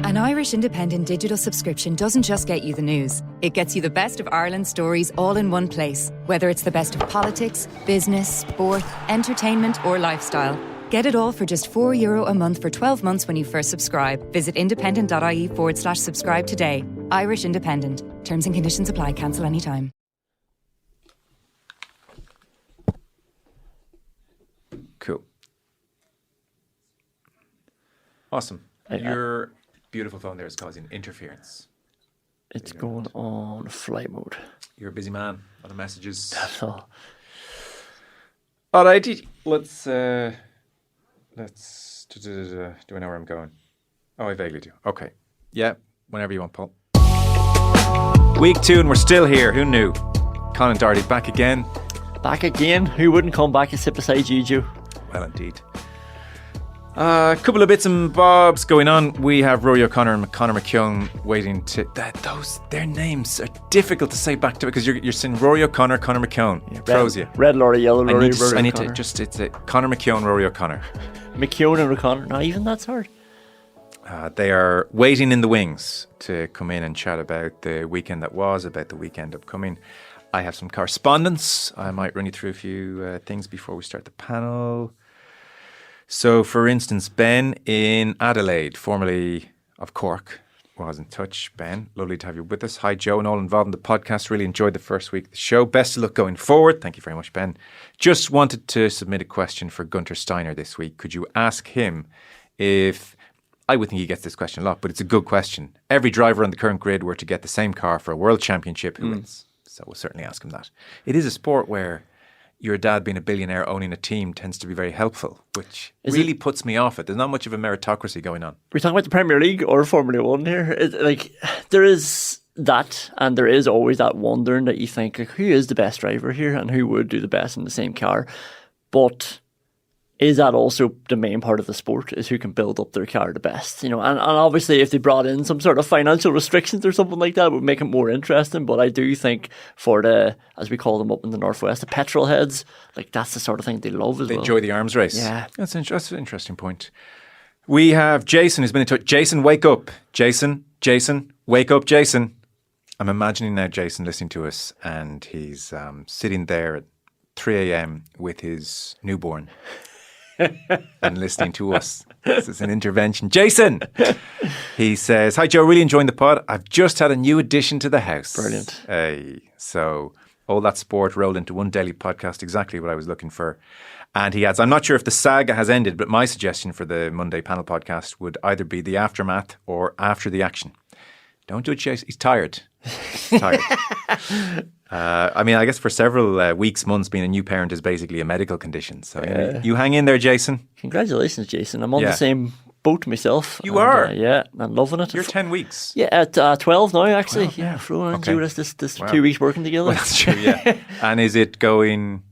An Irish independent digital subscription doesn't just get you the news. It gets you the best of Ireland's stories all in one place. Whether it's the best of politics, business, sport, entertainment or lifestyle. Get it all for just €4 a month for 12 months when you first subscribe. Visit independent.ie/subscribe today. Irish Independent. Terms and conditions apply. Cancel anytime. Cool. Awesome. Your beautiful phone there is causing interference. It's going on flight mode. You're a busy man. A lot of messages. That's all. All right, let's. Do I know where I'm going? Oh, I vaguely do. Okay. Yeah, whenever you want, Paul. Week 2 and we're still here. Who knew? Conor and Doherty back again. Back again? Who wouldn't come back and sit beside you, Joe? Well, indeed. A couple of bits and bobs going on. We have Rúaidhrí O'Connor and Conor McKeon waiting to... Their names are difficult to say back to because you're saying Rúaidhrí O'Connor, Conor McKeon. Throws you. Red lorry, yellow lorry, I need to just... It's a Conor McKeon, Rúaidhrí O'Connor. McKeon and O'Connor. Not even that's hard. They are waiting in the wings to come in and chat about the weekend that was, about the weekend upcoming. I have some correspondence. I might run you through a few things before we start the panel. So, for instance, Ben in Adelaide, formerly of Cork, was in touch. Ben, lovely to have you with us. Hi, Joe, and all involved in the podcast. Really enjoyed the first week of the show. Best of luck going forward. Thank you very much, Ben. Just wanted to submit a question for Gunter Steiner this week. Could you ask him if... I would think he gets this question a lot, but it's a good question. Every driver on the current grid were to get the same car for a world championship, who wins? So we'll certainly ask him that. It is a sport where your dad being a billionaire owning a team tends to be very helpful, which really puts me off it. There's not much of a meritocracy going on. We're talking about the Premier League or Formula 1 here. There is that, and there is always that wondering that you think, like, who is the best driver here and who would do the best in the same car? But is that also the main part of the sport, is who can build up their car the best? And obviously if they brought in some sort of financial restrictions or something like that, it would make it more interesting. But I do think for the, as we call them up in the Northwest, the petrol heads, like that's the sort of thing they love as well. They enjoy the arms race. Yeah. That's an interesting point. We have Jason who's been in touch. Jason, wake up. Jason, wake up, Jason. I'm imagining now Jason listening to us and he's sitting there at 3 a.m. with his newborn. And listening to us. This is an intervention. Jason! He says, hi Joe, really enjoying the pod. I've just had a new addition to the house. Brilliant. So all that sport rolled into one daily podcast, exactly what I was looking for. And he adds, I'm not sure if the saga has ended, but my suggestion for the Monday panel podcast would either be the aftermath or after the action. Don't do it, Jason. He's tired. I guess for several weeks, months, being a new parent is basically a medical condition. So you hang in there, Jason. Congratulations, Jason. I'm on the same boat myself. You are? I'm loving it. You're 10 weeks. Yeah, at 12 now, actually. 12, yeah, Froan and okay. Judas, this 2 weeks working together. Well, that's true, yeah. And is it going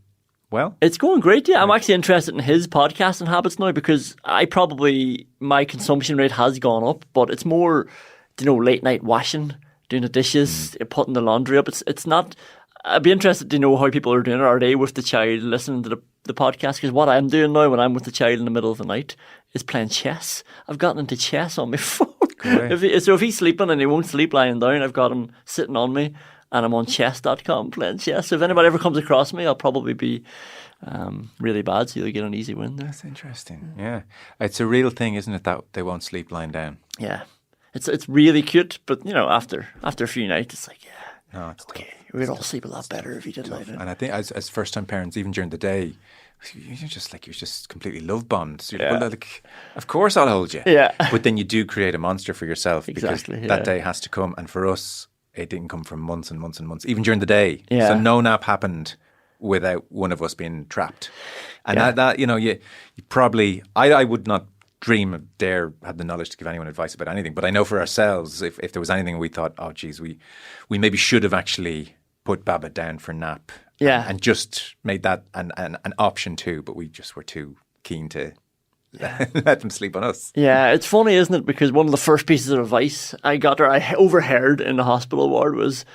well? It's going great, yeah. I'm actually interested in his podcasting habits now because my consumption rate has gone up, but it's more, late night washing, doing the dishes, putting the laundry up. It's not... I'd be interested to know how people are doing it. Are they with the child listening to the podcast? Because what I'm doing now when I'm with the child in the middle of the night is playing chess. I've gotten into chess on my phone. If he's sleeping and he won't sleep lying down, I've got him sitting on me and I'm on chess.com playing chess. So if anybody ever comes across me, I'll probably be really bad, so you'll get an easy win there. That's interesting. Yeah. It's a real thing, isn't it, that they won't sleep lying down? Yeah. It's really cute, but after a few nights, it's like, no, it's okay. Tough. We'd all sleep a lot better if you did lie down. And I think as first-time parents, even during the day, you're just completely love-bombed. So of course I'll hold you. Yeah. But then you do create a monster for yourself. Exactly. Because that day has to come. And for us, it didn't come for months and months and months, even during the day. Yeah. So no nap happened without one of us being trapped. And that you probably, I would not dare have the knowledge to give anyone advice about anything. But I know for ourselves, if there was anything we thought, oh, geez, we maybe should have actually put Baba down for nap. Yeah. And just made that an option too. But we just were too keen to let them sleep on us. Yeah, it's funny, isn't it? Because one of the first pieces of advice I got, or I overheard in the hospital ward was,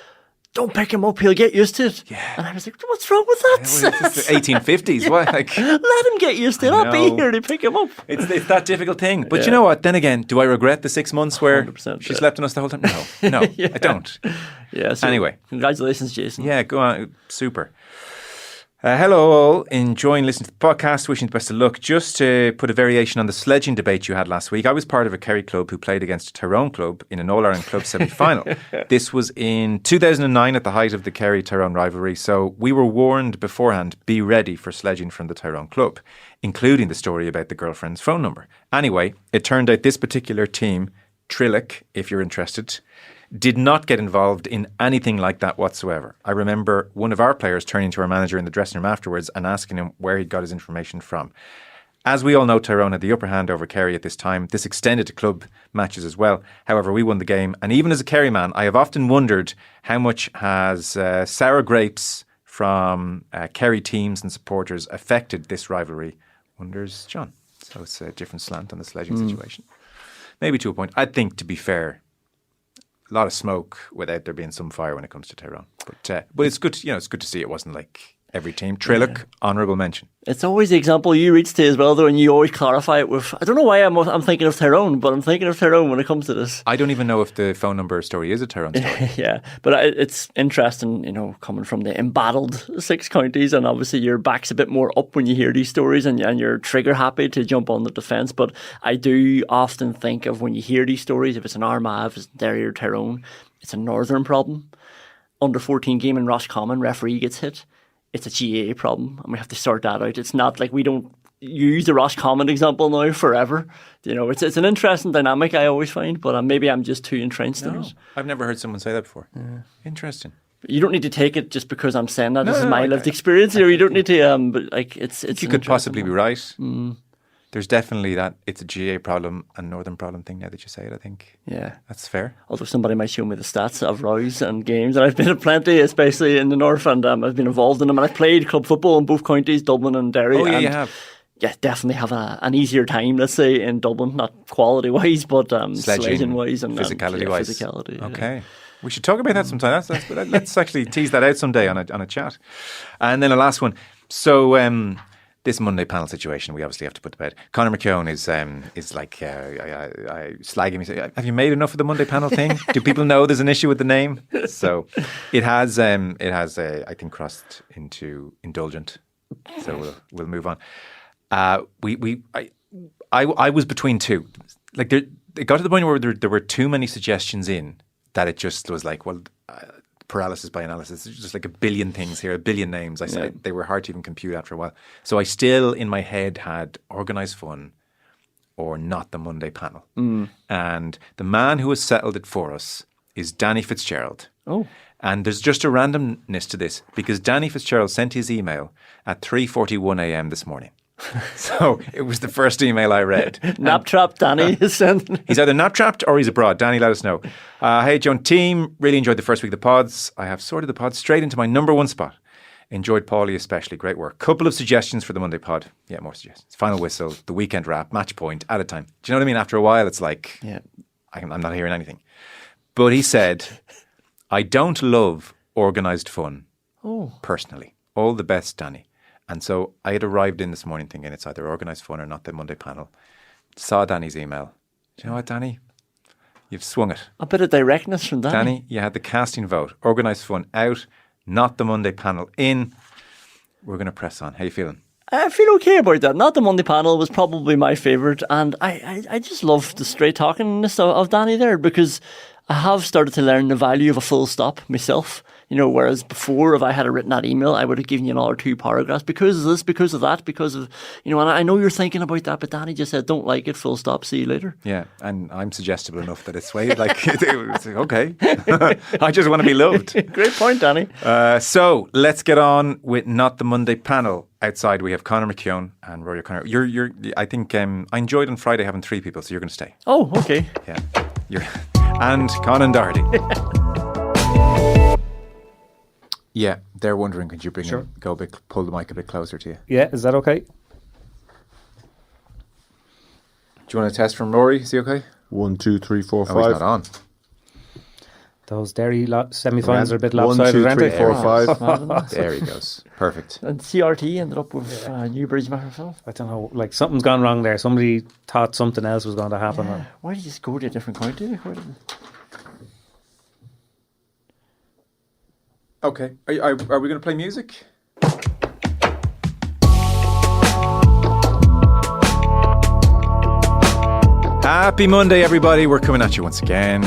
don't pick him up, he'll get used to it. Yeah. And I was like, what's wrong with that? It's the 1850s. Why? Like, let him get used to it. I'll be here to pick him up. it's that difficult thing. But you know what? Then again, do I regret the 6 months where she slept on us the whole time? No, I don't. Yeah. So anyway. Congratulations, Jason. Yeah, go on. Super. Hello all, enjoying listening to the podcast, wishing the best of luck. Just to put a variation on the sledging debate you had last week, I was part of a Kerry club who played against a Tyrone club in an All-Ireland club semi-final. This was in 2009 at the height of the Kerry-Tyrone rivalry, so we were warned beforehand, be ready for sledging from the Tyrone club, including the story about the girlfriend's phone number. Anyway, it turned out this particular team, Trillick, if you're interested, did not get involved in anything like that whatsoever. I remember one of our players turning to our manager in the dressing room afterwards and asking him where he'd got his information from. As we all know, Tyrone had the upper hand over Kerry at this time. This extended to club matches as well. However, we won the game. And even as a Kerry man, I have often wondered how much has sour grapes from Kerry teams and supporters affected this rivalry, wonders John. So it's a different slant on the sledging situation. Maybe to a point. I think, to be fair, a lot of smoke without there being some fire when it comes to Tyrone. But it's good, it's good to see it wasn't like every team. Trillick, honourable mention. It's always the example you reach to as well, though, and you always clarify it with, I don't know why I'm thinking of Tyrone, but I'm thinking of Tyrone when it comes to this. I don't even know if the phone number story is a Tyrone story. Yeah, but it's interesting, coming from the embattled 6 counties, and obviously your back's a bit more up when you hear these stories and you're trigger happy to jump on the defence. But I do often think of when you hear these stories, if it's an Armagh, if it's Derry or Tyrone, it's a northern problem. Under 14 game in Roscommon, referee gets hit. It's a GAA problem, and we have to sort that out. It's not like we don't use the Roscommon example now forever. It's an interesting dynamic, I always find, but maybe I'm just too entrenched in it. I've never heard someone say that before. Yeah. Interesting. You don't need to take it just because I'm saying that. This is my lived experience. You don't need to. But it's. You could possibly be right. There's definitely that it's a GA problem and northern problem thing now that you say it, I think. Yeah. That's fair. Although somebody might show me the stats of rows and games, and I've been at plenty, especially in the north, and I've been involved in them, and I've played club football in both counties, Dublin and Derry. Oh, yeah, you have. Yeah, definitely have an easier time, let's say, in Dublin, not quality-wise, but sledging-wise and physicality-wise. Physicality, okay. Yeah. We should talk about that sometime. Let's actually tease that out someday on a chat. And then a last one. So, this Monday panel situation, we obviously have to put to bed. Conor McKeon is like slagging me. Say, have you made enough of the Monday panel thing? Do people know there's an issue with the name? So it has I think crossed into indulgent. So we'll move on. I was between two. Like it got to the point where there were too many suggestions in that it just was like, well. Paralysis by analysis. It's just like a billion things here, a billion names. I said they were hard to even compute after a while. So I still, in my head, had organised fun or not the Monday panel. And the man who has settled it for us is Danny Fitzgerald. Oh. And there's just a randomness to this because Danny Fitzgerald sent his email at 3:41 a.m. this morning. So it was the first email I read. Nap-trapped Danny is sending. He's either nap-trapped or he's abroad. Danny, let us know. Hey, Joan team, really enjoyed the first week of the pods. I have sorted the pods straight into my number one spot. Enjoyed Paulie especially. Great work. Couple of suggestions for the Monday pod. Yeah, more suggestions. Final whistle, the weekend wrap, match point, at a time. Do you know what I mean? After a while, it's like, I'm not hearing anything. But he said, I don't love organised fun, personally. All the best, Danny. And so I had arrived in this morning thinking it's either organised fun or not the Monday panel. Saw Danny's email. Do you know what, Danny? You've swung it. A bit of directness from Danny. Danny, you had the casting vote. Organised fun out, not the Monday panel in. We're going to press on. How you feeling? I feel okay about that. Not the Monday panel was probably my favourite, and I just love the straight talkingness of Danny there, because I have started to learn the value of a full stop myself. Whereas before, if I had written that email, I would have given you another 2 paragraphs because of this, because of that, because of, and I know you're thinking about that, but Danny just said, don't like it, full stop, see you later. Yeah, and I'm suggestible enough that it's swayed. It's like, okay, I just want to be loved. Great point, Danny. So let's get on with not the Monday panel. Outside we have Conor McKeon and Rúaidhrí O'Connor. I think I enjoyed on Friday having 3 people, so you're going to stay. Oh, okay. Yeah, and Conán and Doherty. Yeah, they're wondering, could you pull the mic a bit closer to you? Yeah, is that okay? Do you want a test from Rory? Is he okay? 1, 2, 3, 4, 5. Oh, he's not on. Those dairy semi-finals are a bit 1, lopsided, 2, aren't 3, they? 4, Oh, 5. There he goes. Perfect. And CRT ended up with Newbridge Macrophil. I don't know, like something's gone wrong there. Somebody thought something else was going to happen. Yeah. Why did you just go to a different county? Okay. Are we going to play music? Happy Monday, everybody. We're coming at you once again.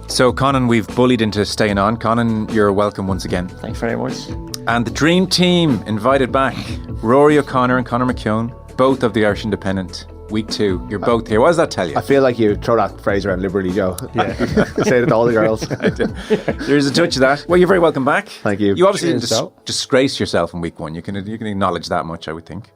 So, Conán, we've bullied into staying on. Conán, you're welcome once again. Thanks very much. And the dream team invited back Rúaidhrí O'Connor and Conor McKeon, both of the Irish Independent. Week 2. You're both here. What does that tell you? I feel like you throw that phrase around liberally, Joe. Yeah. Say it to all the girls. There's a touch of that. Well, you're very welcome back. Thank you. You obviously Cheers, didn't disgrace yourself in week 1. You can acknowledge that much, I would think.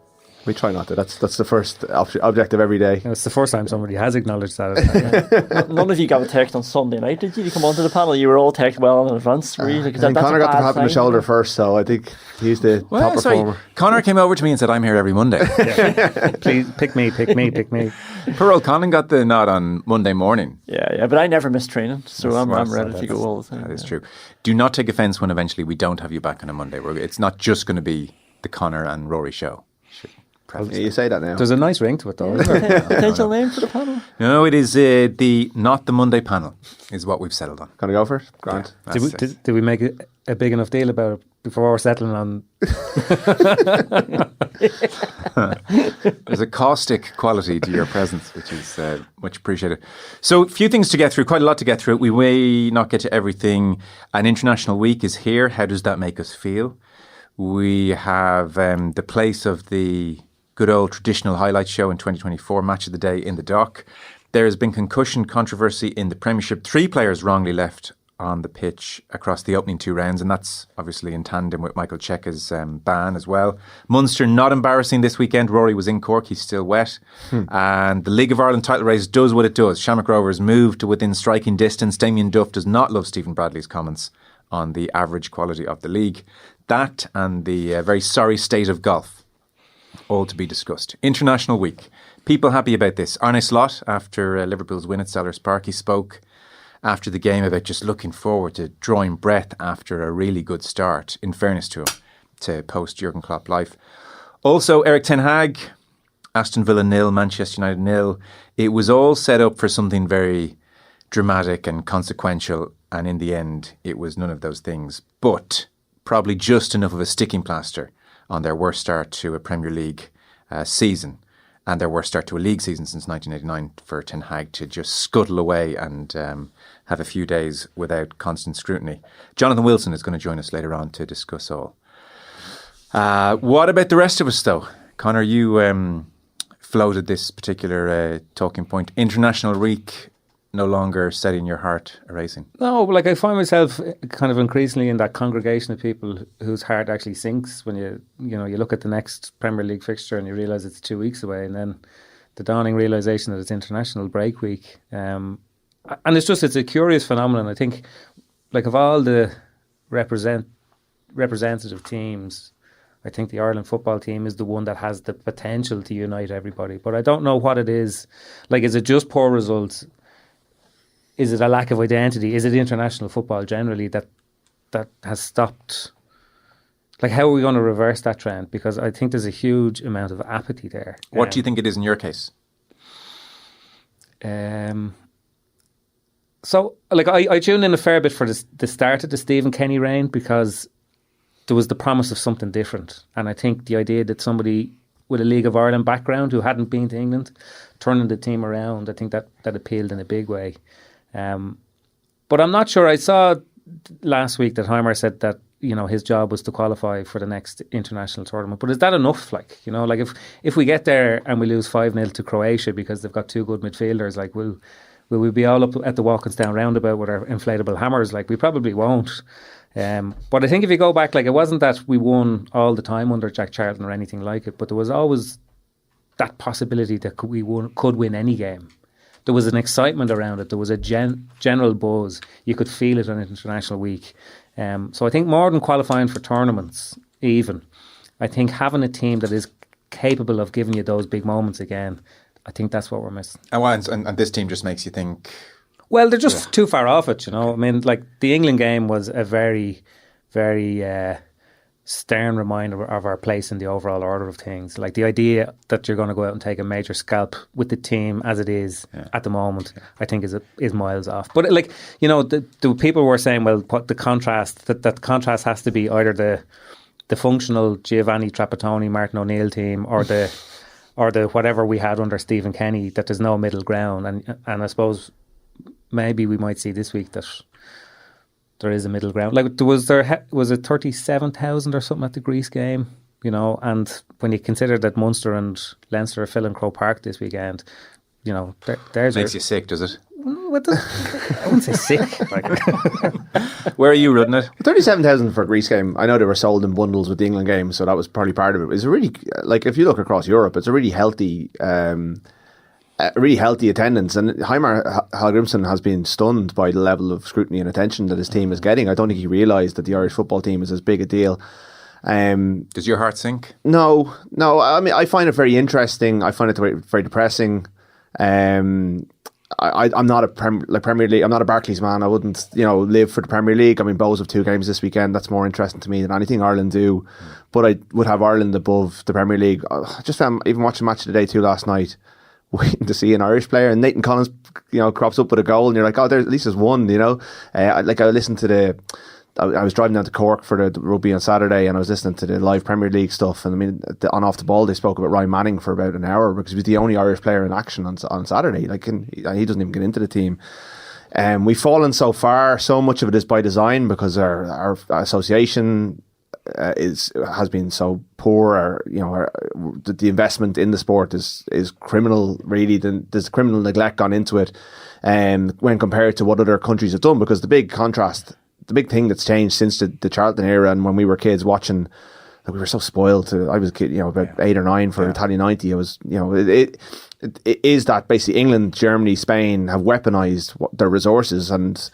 We try not to. That's the first objective every day. It's the first time somebody has acknowledged that. None of you got a text on Sunday night, did you? You come onto the panel, you were all texted well in advance. Were you? I think Conor got the tap on the shoulder first, so I think he's the top performer. Conor came over to me and said, I'm here every Monday. Please, pick me. Poor old Conor got the nod on Monday morning. Yeah, but I never miss training, so I'm ready to go all the time. That is true. Do not take offence when eventually we don't have you back on a Monday. It's not just going to be the Conor and Rory show. Yeah, you say that now. There's a nice ring to it, though, isn't there? Potential name for the panel? No, it is not the Monday panel is what we've settled on. Can I go for it? Grant. Yeah, Did we make a big enough deal about it before we're settling on? There's a caustic quality to your presence, which is much appreciated. So, a few things to get through, quite a lot to get through. We may not get to everything. An international week is here. How does that make us feel? We have the place of the good old traditional highlight show in 2024, Match of the Day in the dock. There has been concussion controversy in the Premiership. 3 players wrongly left on the pitch across the opening 2 rounds, and that's obviously in tandem with Michael Cheika's ban as well. Munster, not embarrassing this weekend. Rory was in Cork, he's still wet. And the League of Ireland title race does what it does. Shamrock Rovers moved to within striking distance. Damien Duff does not love Stephen Bradley's comments on the average quality of the league. That and the very sorry state of golf, all to be discussed. International week. People happy about this. Arne Slot, after Liverpool's win at Selhurst Park, he spoke after the game about just looking forward to drawing breath after a really good start, in fairness to him, to post-Jurgen Klopp life. Also, Eric Ten Hag, Aston Villa 0, Manchester United 0. It was all set up for something very dramatic and consequential, and in the end, it was none of those things. But probably just enough of a sticking plaster on their worst start to a Premier League season and their worst start to a league season since 1989 for Ten Hag to just scuttle away and have a few days without constant scrutiny. Jonathan Wilson is going to join us later on to discuss all. What about the rest of us, though? Conor, you floated this particular talking point. International week, no longer setting your heart racing. No, like I find myself kind of increasingly in that congregation of people whose heart actually sinks when you look at the next Premier League fixture and you realise it's 2 weeks away, and then the dawning realisation that it's international break week. And it's a curious phenomenon. I think, like, of all the representative teams, I think the Ireland football team is the one that has the potential to unite everybody. But I don't know what it is. Like, is it just poor results? Is it a lack of identity? Is it international football generally that has stopped? Like, how are we going to reverse that trend? Because I think there's a huge amount of apathy there. What do you think it is in your case? So, like, I tuned in a fair bit for the start of the Stephen Kenny reign because there was the promise of something different. And I think the idea that somebody with a League of Ireland background who hadn't been to England, turning the team around, I think that appealed in a big way. But I'm not sure. I saw last week that Heimer said that, his job was to qualify for the next international tournament. But is that enough? Like, if we get there and we lose 5-0 to Croatia because they've got 2 good midfielders, like, will we be all up at the Walkinstown roundabout with our inflatable hammers? Like, we probably won't. But I think if you go back, like, it wasn't that we won all the time under Jack Charlton or anything like it, but there was always that possibility that we could win any game. There was an excitement around it. There was a general buzz. You could feel it on International Week. So I think more than qualifying for tournaments, even, I think having a team that is capable of giving you those big moments again, I think that's what we're missing. And this team just makes you think, Well, they're just too far off it, you know. I mean, like the England game was a very, very stern reminder of our place in the overall order of things. Like the idea that you're going to go out and take a major scalp with the team as it is at the moment, I think is miles off. But like, you know, the people were saying, well, what the contrast, that contrast has to be either the functional Giovanni Trapattoni, Martin O'Neill team, or the whatever we had under Stephen Kenny, that there's no middle ground. And I suppose maybe we might see this week that there is a middle ground. Like was it 37,000 or something at the Greece game, you know? And when you consider that Munster and Leinster are filling Croke Park this weekend, you know, there's makes you sick, does it? I wouldn't say sick. Like. Where are you running it? 37,000 for a Greece game. I know they were sold in bundles with the England game, so that was probably part of it. It's a really, like, if you look across Europe, it's a really healthy attendance, and Heimar Hallgrimsson has been stunned by the level of scrutiny and attention that his team is getting. I don't think he realised that the Irish football team is as big a deal. Does your heart sink? No. I mean, I find it very interesting. I find it very, very depressing. I'm not a Premier League. I'm not a Barclays man. I wouldn't, live for the Premier League. I mean, Bows have 2 games this weekend. That's more interesting to me than anything Ireland do. But I would have Ireland above the Premier League. I just found, even watching Match of the Day 2 last night, waiting to see an Irish player, and Nathan Collins, crops up with a goal, and you're like, oh, at least there's one, I listened to I was driving down to Cork for the rugby on Saturday, and I was listening to the live Premier League stuff, and I mean, on Off the Ball, they spoke about Ryan Manning for about an hour, because he was the only Irish player in action on Saturday. Like, and he doesn't even get into the team. We've fallen so far. So much of it is by design, because our association has been so poor. The investment in the sport is criminal. Really, there's criminal neglect gone into it, when compared to what other countries have done. Because the big thing that's changed since the Charlton era, and when we were kids watching, like, we were so spoiled. I was a kid, about 8 or 9 for Italia 90. It was, it is that basically England, Germany, Spain have weaponized their resources, and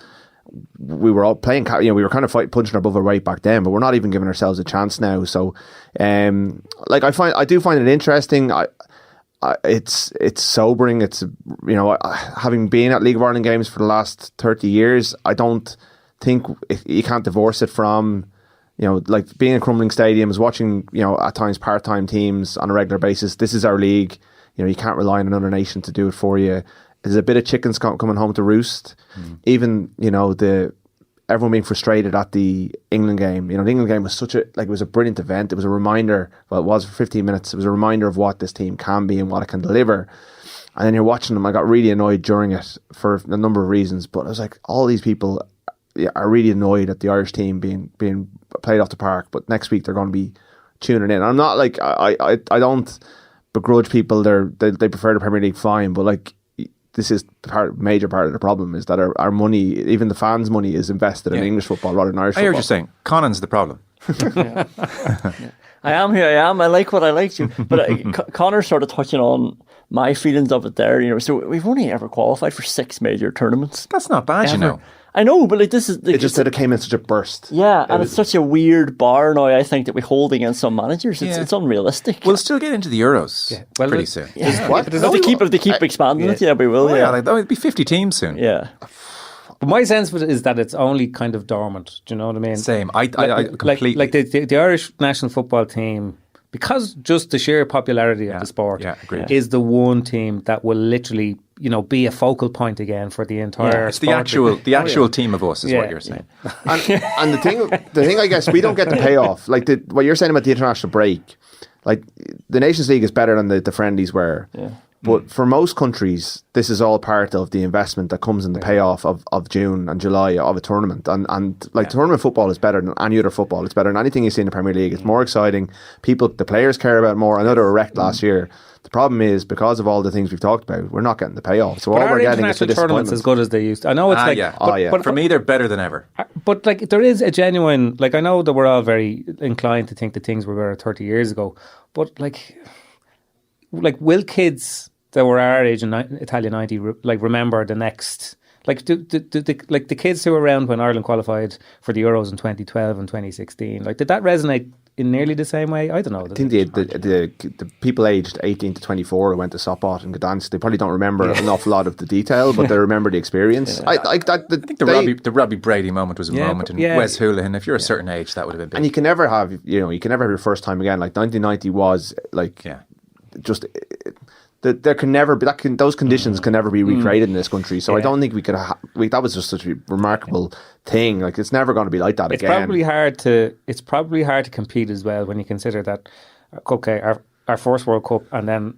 we were all playing, we were kind of punching above our weight back then, but we're not even giving ourselves a chance now. So, I do find it interesting. It's sobering. It's, having been at League of Ireland games for the last 30 years, I don't think you can't divorce it from, like being in crumbling stadiums, watching, at times part-time teams on a regular basis. This is our league. You can't rely on another nation to do it for you. There's a bit of chickens coming home to roost. Even, everyone being frustrated at the England game. The England game was it was a brilliant event. It was a reminder, well, it was for 15 minutes. It was a reminder of what this team can be and what it can deliver. And then you're watching them. I got really annoyed during it for a number of reasons, but I was like, all these people are really annoyed at the Irish team being played off the park, but next week they're going to be tuning in. I'm not like, I don't begrudge people. They prefer the Premier League, fine, but like, this is major part of the problem, is that our money, even the fans' money, is invested in English football rather than Irish football. I hear you saying Conan's the problem. I am who I am. I like what I like to. But Conor sort of touching on my feelings of it there. So we've only ever qualified for 6 major tournaments. That's not bad, I know, but this is... It just that it came in such a burst. Yeah, and it's such a weird bar now, I think, that we hold against some managers. It's unrealistic. We'll still get into the Euros pretty soon. Yeah. What? If they keep expanding it, we will. It'll be 50 teams soon. Yeah. But my sense of it is that it's only kind of dormant. Do you know what I mean? Same. I completely... Like the Irish national football team, because just the sheer popularity of the sport, is the one team that will literally... be a focal point again for the entire. It's the actual team of us, is what you're saying. And the thing, I guess, we don't get the payoff. Like what you're saying about the international break, like the Nations League is better than the friendlies were. Yeah. But for most countries, this is all part of the investment that comes in the payoff of June and July of a tournament. And tournament football is better than any other football. It's better than anything you see in the Premier League. It's more exciting. The players care about it more. I know they were wrecked last year. The problem is, because of all the things we've talked about, we're not getting the payoff. So all we're getting is the tournaments as good as they used to. I know it's but for me, they're better than ever. But like, there is a genuine, like, I know that we're all very inclined to think that things were better 30 years ago, but like will kids that were our age in Italia 90 remember the next? Like, the kids who were around when Ireland qualified for the Euros in 2012 and 2016, like, did that resonate in nearly the same way? I don't know. I think the people aged 18 to 24 who went to Sopot and Gdansk, they probably don't remember an awful lot of the detail, but they remember the experience. I think the Robbie Brady moment was a moment in Wes Houlihan. If you're a certain age, that would have been big. And you can never have your first time again. Like 1990 was like just. There can never be those conditions can never be recreated in this country. So I don't think we could. That was just such a remarkable thing. Like it's never going to be like that again. It's probably hard to compete as well when you consider that. Okay, our first World Cup and then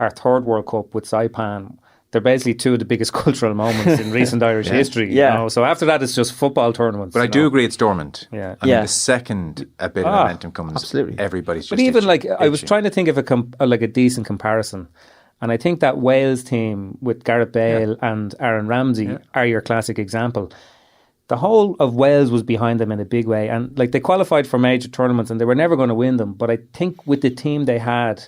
our third World Cup with Saipan. They're basically two of the biggest cultural moments in recent Irish history. You know? So after that, it's just football tournaments. But I do agree it's dormant. Yeah. I mean, the second a bit of momentum comes, absolutely. Everybody's just. But even I was trying to think of a decent comparison, and I think that Wales team with Gareth Bale and Aaron Ramsey are your classic example. The whole of Wales was behind them in a big way, and they qualified for major tournaments, and they were never going to win them. But I think with the team they had,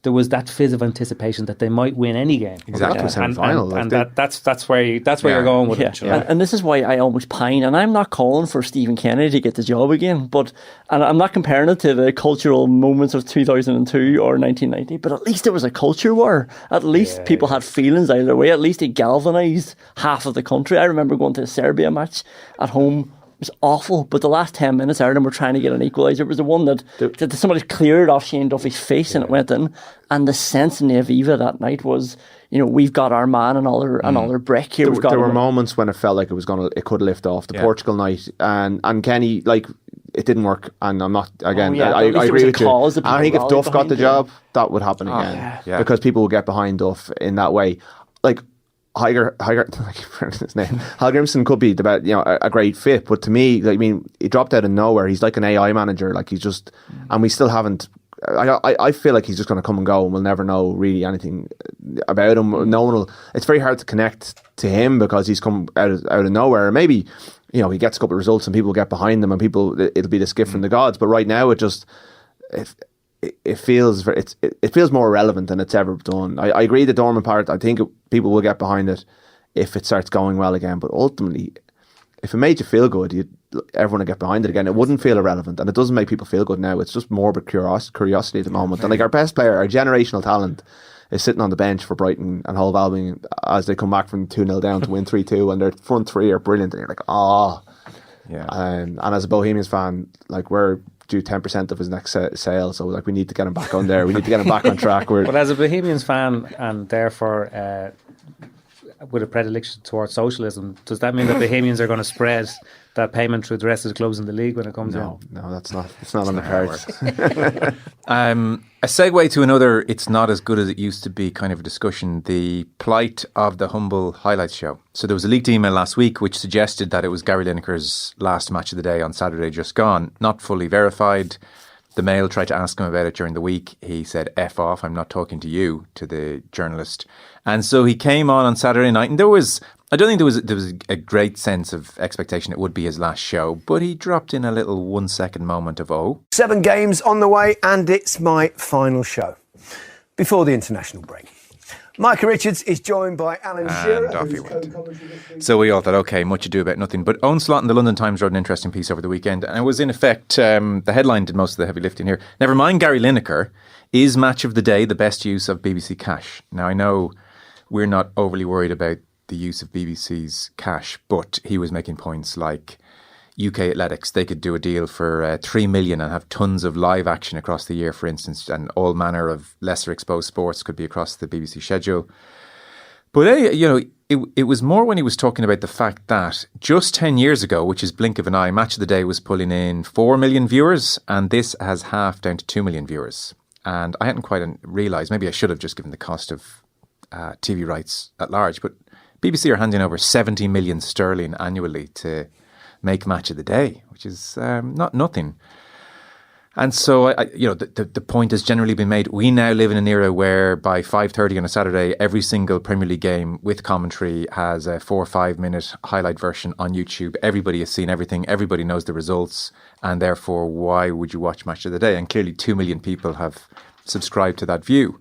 there was that fizz of anticipation that they might win any game. Exactly, semi-final. And that's where you're going with it. And this is why I always pine, and I'm not calling for Stephen Kennedy to get the job again, and I'm not comparing it to the cultural moments of 2002 or 1990, but at least there was a culture war. At least people had feelings either way. At least it galvanised half of the country. I remember going to a Serbia match at home. It was awful, but the last 10 minutes, Ireland were trying to get an equaliser. It was the one that somebody cleared off Shane Duffy's face and it went in. And the sense in the Aviva that night was, we've got our man and another brick here. There were moments when it felt like it could lift off. The Portugal night and Kenny, it didn't work. And I'm not again. I agree with you. I think if Duff got the job, that would happen again because people would get behind Duff in that way. Hal Grimson could be a great fit, but to me, he dropped out of nowhere. He's like an AI manager, he's just, and we still haven't. I feel like he's just going to come and go, and we'll never know really anything about him. No one will. It's very hard to connect to him because he's come out of nowhere. Maybe he gets a couple of results and people get behind him, and it'll be this gift from the gods. But right now, it feels more relevant than it's ever done. I agree the dormant part. I think people will get behind it if it starts going well again. But ultimately, if it made you feel good, everyone would get behind it again. It wouldn't feel irrelevant, and it doesn't make people feel good now. It's just morbid curiosity at the moment. And our best player, our generational talent, is sitting on the bench for Brighton and Hull Albion as they come back from 2-0 down to win 3-2, and their front three are brilliant. And you're like, yeah. And as a Bohemians fan, we're due 10% of his next sale, so we need to get him back on there. We need to get him back on track. But as a Bohemians fan, and therefore with a predilection towards socialism, does that mean that Bohemians are going to spread that payment through the rest of the clubs in the league when it comes in? No, that's not. It's not on the cards. A segue to another, it's not as good as it used to be kind of a discussion, the plight of the Humble Highlights show. So there was a leaked email last week which suggested that it was Gary Lineker's last match of the day on Saturday just gone. Not fully verified. The Mail tried to ask him about it during the week. He said, F off, I'm not talking to you, to the journalist. And so he came on Saturday night, and I don't think there was a great sense of expectation it would be his last show, but he dropped in a little 1 second moment of 7 games on the way, and it's my final show before the international break. Micah Richards is joined by Alan Shearer. And off he went. So we all thought, okay, much ado about nothing. But Owen Slot in the London Times wrote an interesting piece over the weekend, and it was in effect, the headline did most of the heavy lifting here. Never mind Gary Lineker, is Match of the Day the best use of BBC cash? Now I know we're not overly worried about the use of BBC's cash, but he was making points like UK Athletics, they could do a deal for 3 million and have tons of live action across the year, for instance, and all manner of lesser exposed sports could be across the BBC schedule. But it was more when he was talking about the fact that just 10 years ago, which is blink of an eye, Match of the Day was pulling in 4 million viewers, and this has halved down to 2 million viewers. And I hadn't quite realised, maybe I should have just given the cost of TV rights at large, but BBC are handing over 70 million sterling annually to make Match of the Day, which is not nothing. And so, the point has generally been made. We now live in an era where by 5:30 on a Saturday, every single Premier League game with commentary has a 4 or 5 minute highlight version on YouTube. Everybody has seen everything. Everybody knows the results. And therefore, why would you watch Match of the Day? And clearly 2 million people have subscribed to that view.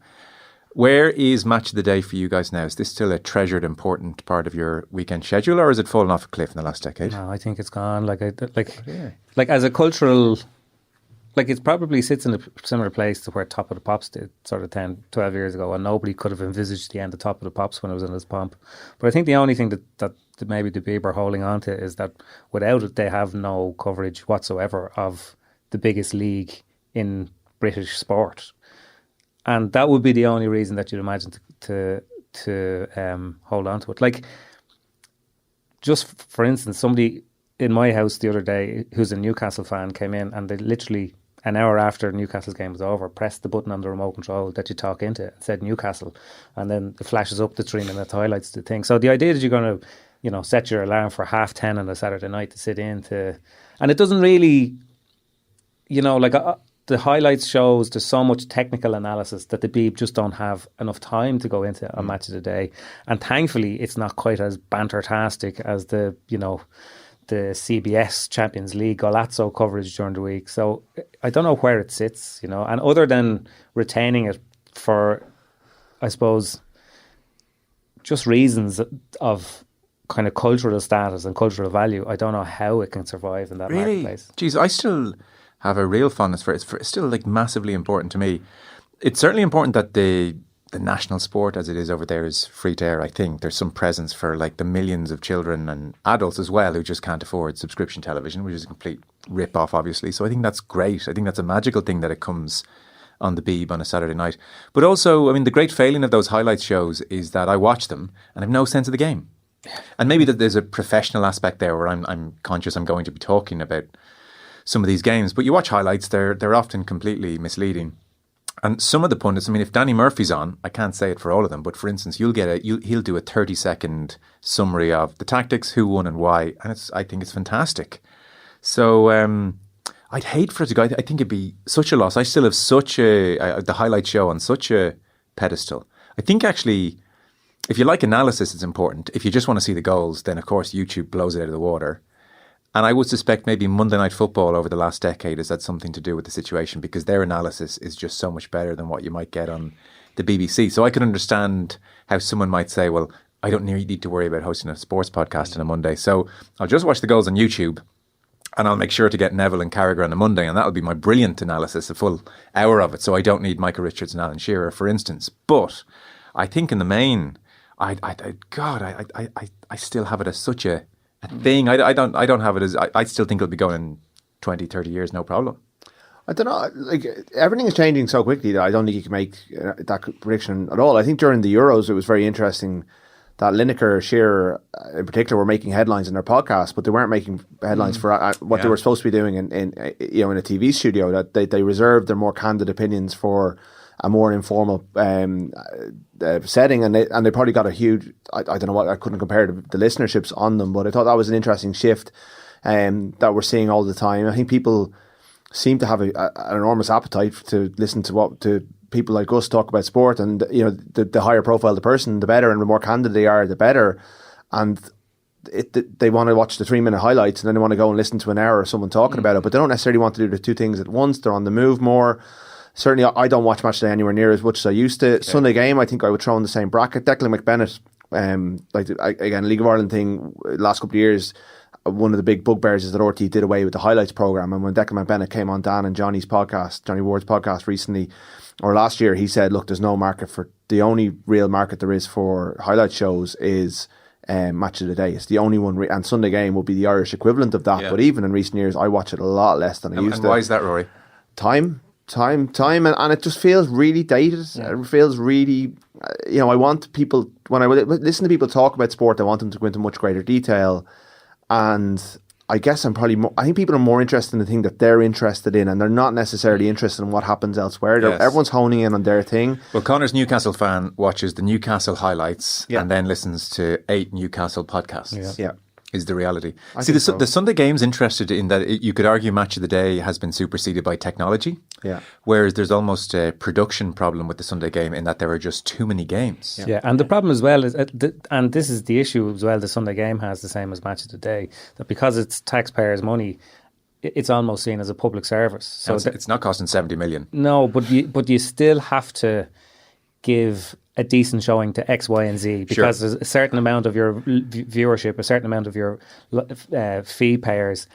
Where is Match of the Day for you guys now? Is this still a treasured, important part of your weekend schedule, or has it fallen off a cliff in the last decade? No, I think it's gone. Like as a cultural like it probably sits in a similar place to where Top of the Pops did sort of 10, 12 years ago, and nobody could have envisaged the end of Top of the Pops when it was in its pomp. But I think the only thing that maybe the Beeb are holding on to is that without it, they have no coverage whatsoever of the biggest league in British sport. And that would be the only reason that you'd imagine to hold on to it. Like, just for instance, somebody in my house the other day who's a Newcastle fan came in, and they literally an hour after Newcastle's game was over pressed the button on the remote control that you talk into and said Newcastle, and then it flashes up the 3-minute highlights the thing. So the idea that you're going to set your alarm for 10:30 on a Saturday night to sit in to, and it doesn't really, the highlights shows there's so much technical analysis that the Beeb just don't have enough time to go into a match of the day. And thankfully, it's not quite as banter-tastic as the CBS Champions League Golazzo coverage during the week. So I don't know where it sits, and other than retaining it for, I suppose, just reasons of kind of cultural status and cultural value, I don't know how it can survive in that marketplace. Geez, I still have a real fondness for it. It's still like massively important to me. It's certainly important that the national sport as it is over there is free to air. I think there's some presence for like the millions of children and adults as well who just can't afford subscription television, which is a complete rip-off, obviously. So I think that's great. I think that's a magical thing that it comes on the Beeb on a Saturday night. But also, I mean, the great failing of those highlights shows is that I watch them and I have no sense of the game. And maybe that there's a professional aspect there where I'm conscious I'm going to be talking about some of these games, but you watch highlights, they're often completely misleading. And some of the pundits, I mean, if Danny Murphy's on, I can't say it for all of them, but for instance, he'll do a 30-second summary of the tactics, who won and why, and I think it's fantastic. So I'd hate for it to go. I think it'd be such a loss. I still have the highlight show on such a pedestal. I think actually, if you like analysis, it's important. If you just want to see the goals, then of course YouTube blows it out of the water. And I would suspect maybe Monday Night Football over the last decade has had something to do with the situation, because their analysis is just so much better than what you might get on the BBC. So I can understand how someone might say, well, I don't need to worry about hosting a sports podcast on a Monday, so I'll just watch the goals on YouTube and I'll make sure to get Neville and Carragher on a Monday, and that'll be my brilliant analysis, a full hour of it. So I don't need Michael Richards and Alan Shearer, for instance. But I think in the main, I still have it as such a thing. I don't have it as, I still think it'll be going in 20, 30 years, no problem. I don't know. Like, everything is changing so quickly that I don't think you can make that prediction at all. I think during the Euros, it was very interesting that Lineker, Shearer in particular, were making headlines in their podcast, but they weren't making headlines for what they were supposed to be doing in a TV studio. That they reserved their more candid opinions for a more informal setting, and they probably got a huge, I don't know what, I couldn't compare the listenerships on them, but I thought that was an interesting shift that we're seeing all the time. I think people seem to have an enormous appetite to listen to people like us talk about sport, and the higher profile the person, the better, and the more candid they are, the better. And they want to watch the 3-minute highlights, and then they want to go and listen to an hour of someone talking about it, but they don't necessarily want to do the two things at once. They're on the move more. Certainly, I don't watch Matchday anywhere near as much as I used to. Okay. Sunday Game, I think I would throw in the same bracket. Declan McBennett, again, League of Ireland thing, last couple of years, one of the big bugbears is that Doherty did away with the highlights programme. And when Declan McBennett came on Dan and Johnny Ward's podcast recently, or last year, he said, look, there's no market for, the only real market there is for highlight shows is Match of the Day. It's the only one, and Sunday Game will be the Irish equivalent of that. Yeah. But even in recent years, I watch it a lot less than I used to. And why is that, Rory? Time, and it just feels really dated. Yeah. It feels really, I want people, when I listen to people talk about sport, I want them to go into much greater detail. And I guess I think people are more interested in the thing that they're interested in, and they're not necessarily interested in what happens elsewhere. Yes. Everyone's honing in on their thing. Well, Conor's Newcastle fan watches the Newcastle highlights and then listens to 8 Newcastle podcasts. Yeah. Is the reality. See, the Sunday Game's interested in that you could argue Match of the Day has been superseded by technology. Yeah. Whereas there's almost a production problem with the Sunday Game in that there are just too many games. Yeah, and the problem as well is, and this is the issue as well, the Sunday Game has the same as Match of the Day, that because it's taxpayers' money, it's almost seen as a public service. So it's not costing 70 million. No, but you still have to give a decent showing to X, Y, and Z, because there's a certain amount of your viewership, a certain amount of your fee payers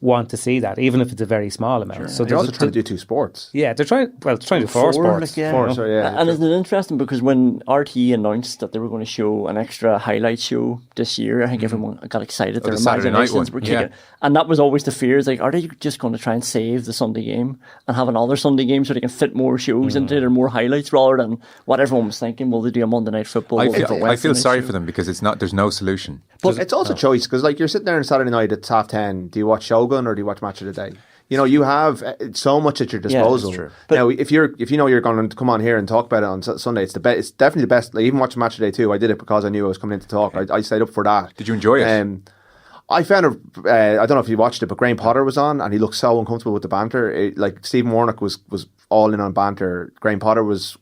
want to see that, even if it's a very small amount. So they're also trying to do 2 sports. Yeah, they're trying to do 4 sports. Like, yeah. 4, sorry, yeah. And isn't it interesting, because when RTE announced that they were going to show an extra highlight show this year, I think everyone got excited. Their the Saturday night imaginations one. were kicking. Yeah. And that was always the fear. It's like, are they just going to try and save the Sunday game and have another Sunday game so they can fit more shows into it or more highlights, rather than what everyone was thinking? Will they do a Monday Night Football? I feel sorry for them, because there's no solution. But it's also choice, because like you're sitting there on Saturday night at 10:30. Do you watch Shogun or do you watch Match of the Day? You know, you have so much at your disposal. that's true. Now, if you know you're going to come on here and talk about it on Sunday, it's it's definitely the best. Like, even watching Match of the Day too, I did it because I knew I was coming in to talk. I stayed up for that. Did you enjoy it? I found it. I don't know if you watched it, but Graham Potter was on, and he looked so uncomfortable with the banter. Like Stephen Warnock was all in on banter. Graham Potter was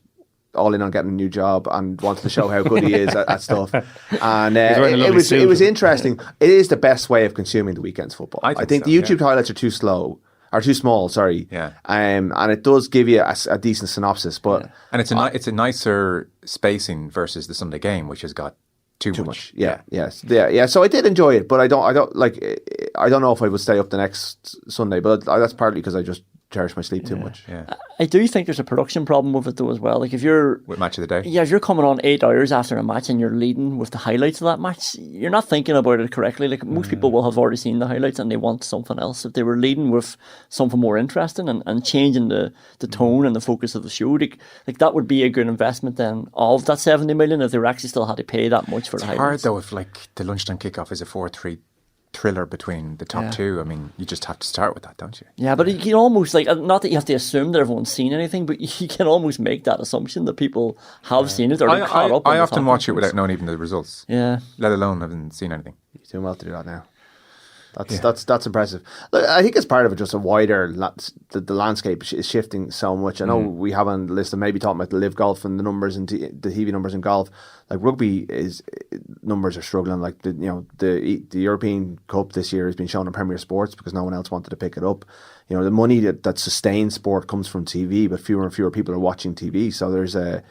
all in on getting a new job and wanted to show how good he is at stuff. And it was interesting. It is the best way of consuming the weekend's football. I think so, the YouTube highlights are too small. Sorry. Yeah. And it does give you a decent synopsis, but And it's a nicer spacing versus the Sunday game, which has got too much. Yeah. So I did enjoy it, but I don't know if I would stay up the next Sunday. But that's partly because I just cherish my sleep too much. Yeah. I do think there's a production problem with it though as well. Like if you're With Match of the Day. Yeah, if you're coming on 8 hours after a match and you're leading with the highlights of that match, you're not thinking about it correctly. Like most people will have already seen the highlights and they want something else. If they were leading with something more interesting and changing the tone and the focus of the show, like that would be a good investment then of that 70 million if they were actually still had to pay that much for the highlights. Hard though if like the lunchtime kickoff is a 4-3 thriller between the top two. I mean, you just have to start with that, don't you? Yeah, but you can almost, like, not that you have to assume that everyone's seen anything, but you can almost make that assumption that people have seen it or they're caught up. I often watch it without knowing even the results. Yeah. Let alone having seen anything. You're doing well to do that now. That's impressive. Look, I think it's part of it, just a wider the landscape is shifting so much. I know we have on the list of maybe talking about the live golf and the numbers and the TV numbers in golf. Like rugby numbers are struggling. Like the European Cup this year has been shown on Premier Sports because no one else wanted to pick it up. You know, the money that sustains sport comes from TV, but fewer and fewer people are watching TV. So there's a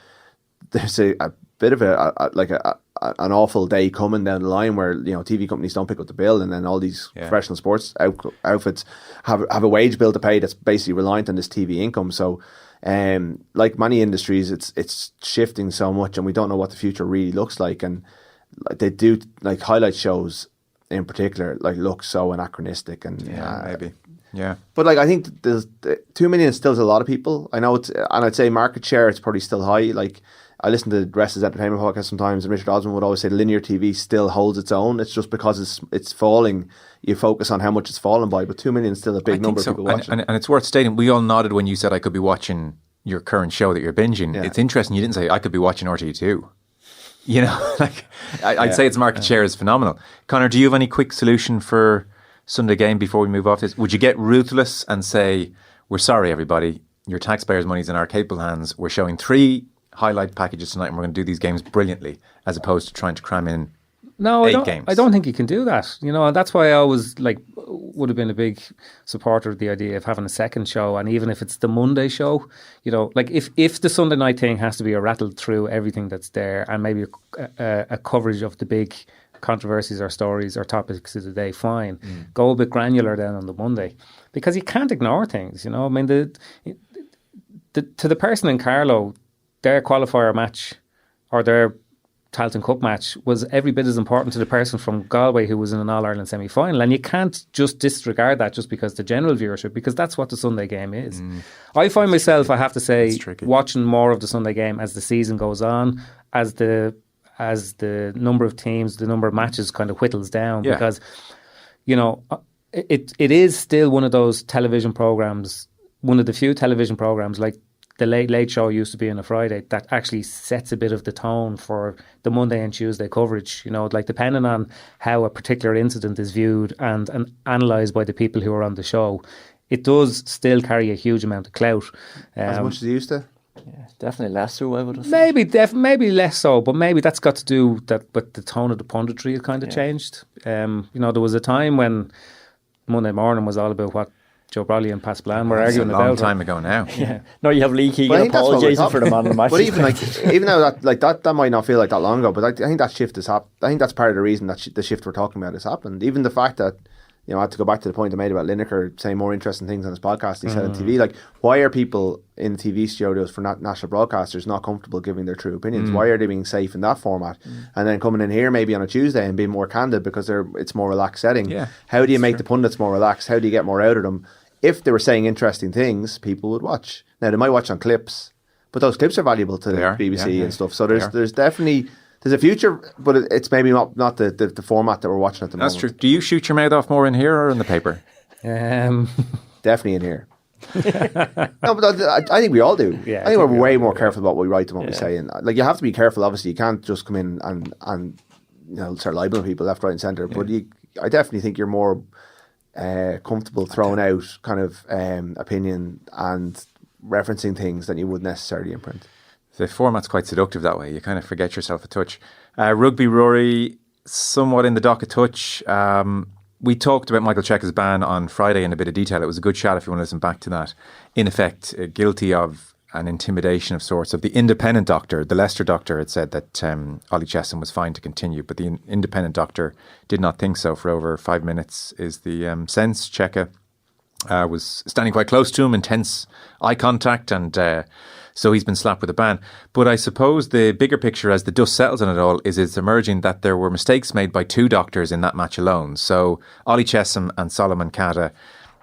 bit of an awful day coming down the line where TV companies don't pick up the bill, and then all these professional sports outfits have a wage bill to pay that's basically reliant on this TV income. So, like many industries, it's shifting so much, and we don't know what the future really looks like. And they do, like, highlight shows in particular, like, look so anachronistic. And maybe. Yeah, but like I think there's 2 million still is a lot of people. I know it's, and I'd say market share it's probably still high. Like I listen to the Rest Entertainment podcast sometimes, and Richard Osman would always say linear TV still holds its own. It's just because it's falling, you focus on how much it's fallen by. But 2 million is still a big number of people watching. And it's worth stating, we all nodded when you said I could be watching your current show that you're binging. Yeah. It's interesting you didn't say I could be watching RTE2. You know, like I'd say its market share is phenomenal. Conor, do you have any quick solution for Sunday game before we move off this? Would you get ruthless and say, we're sorry everybody, your taxpayers' money's in our capable hands, we're showing 3 highlight packages tonight and we're going to do these games brilliantly, as opposed to trying to cram in 8 games? I don't think you can do that. And that's why I always would have been a big supporter of the idea of having a second show, and even if it's the Monday show, like if the Sunday night thing has to be a rattled through everything that's there, and maybe a coverage of the big controversies or stories or topics of the day, fine. Go a bit granular then on the Monday, because you can't ignore things. I mean, to the person in Carlow, their qualifier match or their Tailteann Cup match was every bit as important to the person from Galway who was in an All-Ireland semi-final, and you can't just disregard that just because the general viewership, because that's what the Sunday game is. I find myself, I have to say, watching more of the Sunday game as the season goes on, as the number of teams, the number of matches kind of whittles down, because it is still one of those television programs, one of the few television programs like the Late Show used to be on a Friday, that actually sets a bit of the tone for the Monday and Tuesday coverage. Like depending on how a particular incident is viewed and analysed by the people who are on the show, it does still carry a huge amount of clout. As much as it used to? Yeah, definitely less so, I would have said. Maybe less so, but maybe that's got to do with the tone of the punditry has kind of changed. There was a time when Monday morning was all about what Joe Brolly and Pat Bland were arguing about. A long time ago now. Yeah. No, you have Lee Keegan apologising for the man in the match. But even though that might not feel like that long ago, but I think that shift has happened. I think that's part of the reason that the shift we're talking about has happened. Even the fact that I had to go back to the point I made about Lineker saying more interesting things on his podcast he said on TV. Like, why are people in TV studios for national broadcasters not comfortable giving their true opinions? Why are they being safe in that format? And then coming in here maybe on a Tuesday and being more candid because it's more relaxed setting. Yeah, how do you make the pundits more relaxed? How do you get more out of them? If they were saying interesting things, people would watch. Now, they might watch on clips, but those clips are valuable to the BBC and stuff. So there's definitely... There's a future, but it's maybe not the format that we're watching at the moment. That's true. Do you shoot your mouth off more in here or in the paper? Definitely in here. No, but I think we all do. Yeah, I think we're way more careful about what we write than what we say. And like, you have to be careful. Obviously, you can't just come in and start libeling people left, right, and centre. Yeah. But I definitely think you're more comfortable throwing out kind of opinion and referencing things than you would necessarily in print. The format's quite seductive that way. You kind of forget yourself a touch. Rugby, Rory, somewhat in the dock a touch. We talked about Michael Cheika's ban on Friday in a bit of detail. It was a good chat if you want to listen back to that. In effect, guilty of an intimidation of sorts of the independent doctor. The Leicester doctor had said that Ollie Chessum was fine to continue, but the independent doctor did not think so for over 5 minutes is the sense. Cheika was standing quite close to him, intense eye contact, and so he's been slapped with a ban. But I suppose the bigger picture, as the dust settles on it all, is it's emerging that there were mistakes made by 2 doctors in that match alone. So Ollie Chessum and Solomon Kata,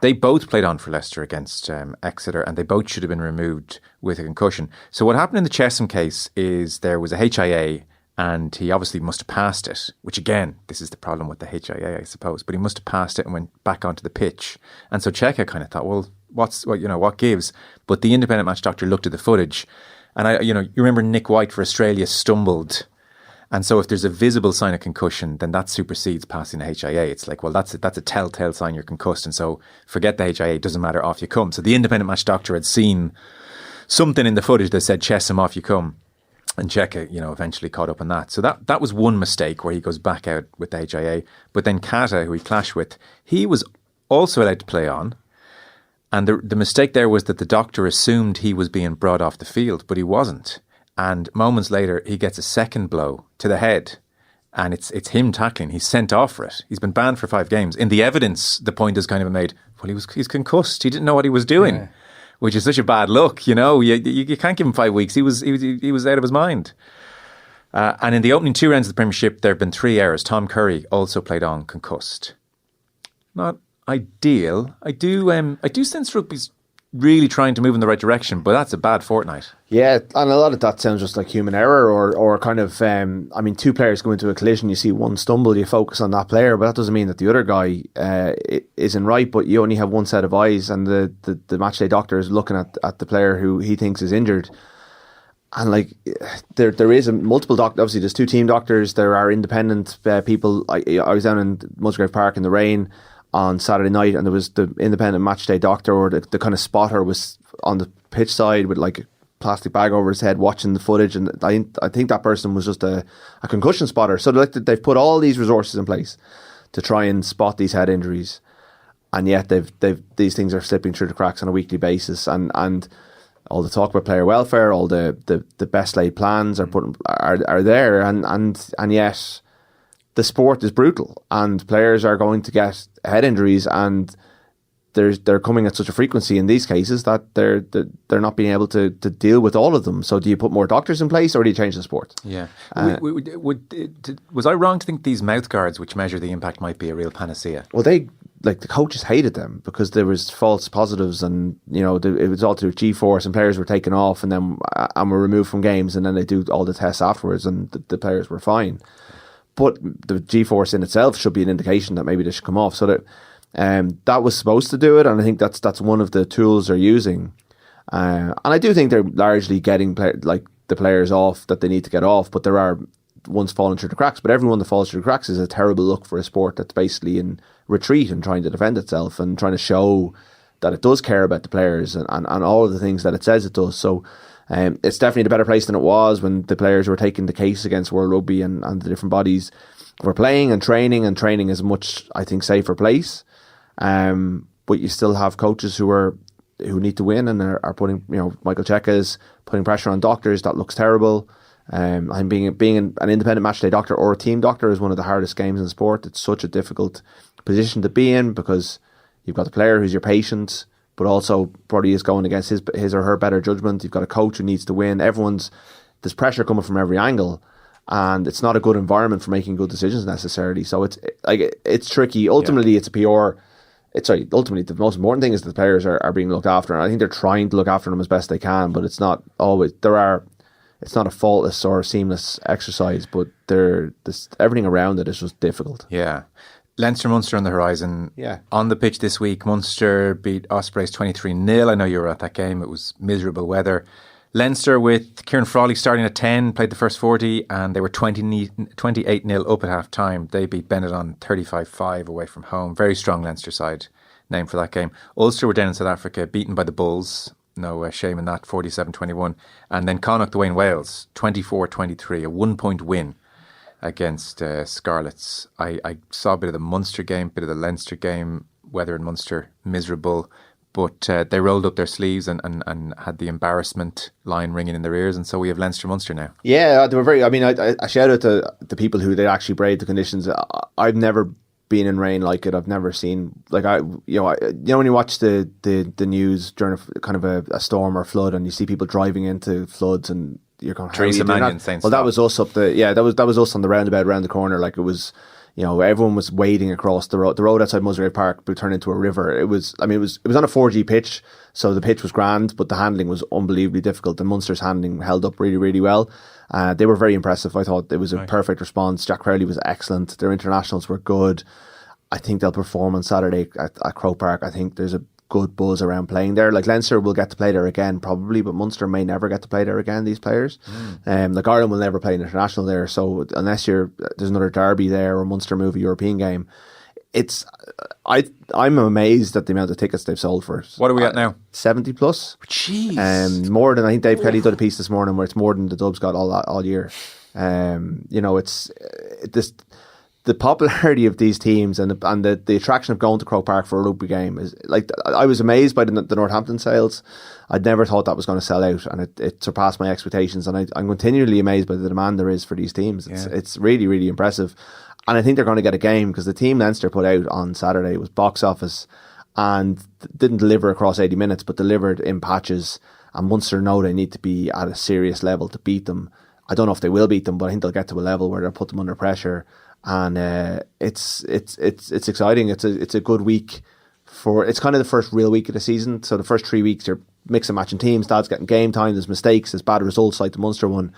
they both played on for Leicester against Exeter, and they both should have been removed with a concussion. So what happened in the Chessum case is there was a HIA, and he obviously must have passed it, which again, this is the problem with the HIA, I suppose, but he must have passed it and went back onto the pitch. And so Cheika kind of thought, well, what gives? But the independent match doctor looked at the footage, and you remember Nick White for Australia stumbled, and so if there's a visible sign of concussion, then that supersedes passing the HIA. It's like, well, that's a telltale sign you're concussed, and so forget the HIA, it doesn't matter, off you come. So the independent match doctor had seen something in the footage that said Chessum, off you come. And Cheika, eventually caught up on that. So that was one mistake where he goes back out with the HIA. But then Kata, who he clashed with, he was also allowed to play on. And the mistake there was that the doctor assumed he was being brought off the field, but he wasn't. And moments later, he gets a second blow to the head. And it's him tackling. He's sent off for it. He's been banned for 5 games. In the evidence, the point is kind of made, well, he's concussed. He didn't know what he was doing. Yeah. Which is such a bad look, You can't give him 5 weeks. He was out of his mind. And in the opening 2 rounds of the Premiership, there have been 3 errors. Tom Curry also played on concussed. Not ideal. I do sense rugby's really trying to move in the right direction, but that's a bad fortnight. Yeah, and a lot of that sounds just like human error or kind of, 2 players go into a collision, you see one stumble, you focus on that player, but that doesn't mean that the other guy isn't right, but you only have one set of eyes, and the matchday doctor is looking at the player who he thinks is injured. And like, there is multiple doctors. Obviously, there's 2 team doctors, there are independent people. I was down in Musgrave Park in the rain on Saturday night, and there was the independent matchday doctor, or the kind of spotter, was on the pitch side with like a plastic bag over his head watching the footage, and I think that person was just a concussion spotter. So they've put all these resources in place to try and spot these head injuries, and yet these things are slipping through the cracks on a weekly basis, and all the talk about player welfare, all the best laid plans are there, and yet the sport is brutal, and players are going to get head injuries, and they're coming at such a frequency in these cases that they're not being able to deal with all of them. So do you put more doctors in place, or do you change the sport? Yeah. Was I wrong to think these mouth guards, which measure the impact, might be a real panacea? Well, the coaches hated them because there was false positives, and it was all to do with G-force, and players were taken off and were removed from games, and then they do all the tests afterwards, and the players were fine. But the G-force in itself should be an indication that maybe they should come off. So that was supposed to do it, and I think that's one of the tools they're using. And I do think they're largely getting the players off that they need to get off, but there are ones falling through the cracks. But everyone that falls through the cracks is a terrible look for a sport that's basically in retreat and trying to defend itself and trying to show that it does care about the players and all of the things that it says it does. So it's definitely a better place than it was when the players were taking the case against World Rugby, and the different bodies were playing and training is a much, I think, safer place. But you still have coaches who need to win and are putting, Michael Cheika is putting pressure on doctors. That looks terrible. Being an independent matchday doctor or a team doctor is one of the hardest games in sport. It's such a difficult position to be in, because you've got the player who's your patient, but also probably is going against his or her better judgment. You've got a coach who needs to win. There's pressure coming from every angle, and it's not a good environment for making good decisions necessarily. So it's tricky. Ultimately, ultimately the most important thing is that the players are being looked after, and I think they're trying to look after them as best they can. But it's not always it's not a faultless or seamless exercise, but everything around it is just difficult. Yeah. Leinster-Munster on the horizon. Yeah. On the pitch this week, Munster beat Ospreys 23-0. I know you were at that game. It was miserable weather. Leinster, with Kieran Frawley starting at 10, played the first 40, and they were 28-0 up at half-time. They beat Benetton 35-5 away from home. Very strong Leinster side, name for that game. Ulster were down in South Africa, beaten by the Bulls. No shame in that, 47-21. And then Connacht away in Wales, 24-23, a 1-point win against Scarlets. I saw a bit of the Munster game, bit of the Leinster game. Weather in Munster, miserable. But they rolled up their sleeves and had the embarrassment line ringing in their ears. And so we have Leinster-Munster now. Yeah, they were very... I mean, I shout out to the people who they actually braved the conditions. I've never been in rain like it. I've never seen... when you watch the news during kind of a storm or flood, and you see people driving into floods, and you're going, Teresa Mannion saying that was us up that was us on the roundabout around the corner. Like, it was, everyone was wading across the road outside Musgrave Park would turn into a river. It was on a 4G pitch, so the pitch was grand, but the handling was unbelievably difficult. And Munster's handling held up really, really well. They were very impressive. I thought it was a perfect response. Jack Crowley was excellent. Their internationals were good. I think they'll perform on Saturday at Croke Park. I think there's a good buzz around playing there. Like, Leinster will get to play there again probably, but Munster may never get to play there again, these players. Like, Ireland will never play an international there, so unless there's another derby there or Munster move a European game, I'm amazed at the amount of tickets they've sold for it. What are we at now? 70 plus. Jeez. More than, I think Dave Kelly did a piece this morning where it's more than the Dubs got all year. The popularity of these teams and the attraction of going to Croke Park for a rugby game is, like, I was amazed by the Northampton sales. I'd never thought that was going to sell out, and it surpassed my expectations. And I'm continually amazed by the demand there is for these teams. It's really, really impressive. And I think they're going to get a game, because the team Leinster put out on Saturday was box office and didn't deliver across 80 minutes, but delivered in patches. And Munster know they need to be at a serious level to beat them. I don't know if they will beat them, but I think they'll get to a level where they'll put them under pressure. And it's exciting. It's a good week it's kind of the first real week of the season. So the first 3 weeks are mixing matching teams. Dad's getting game time. There's mistakes. There's bad results like the Munster one.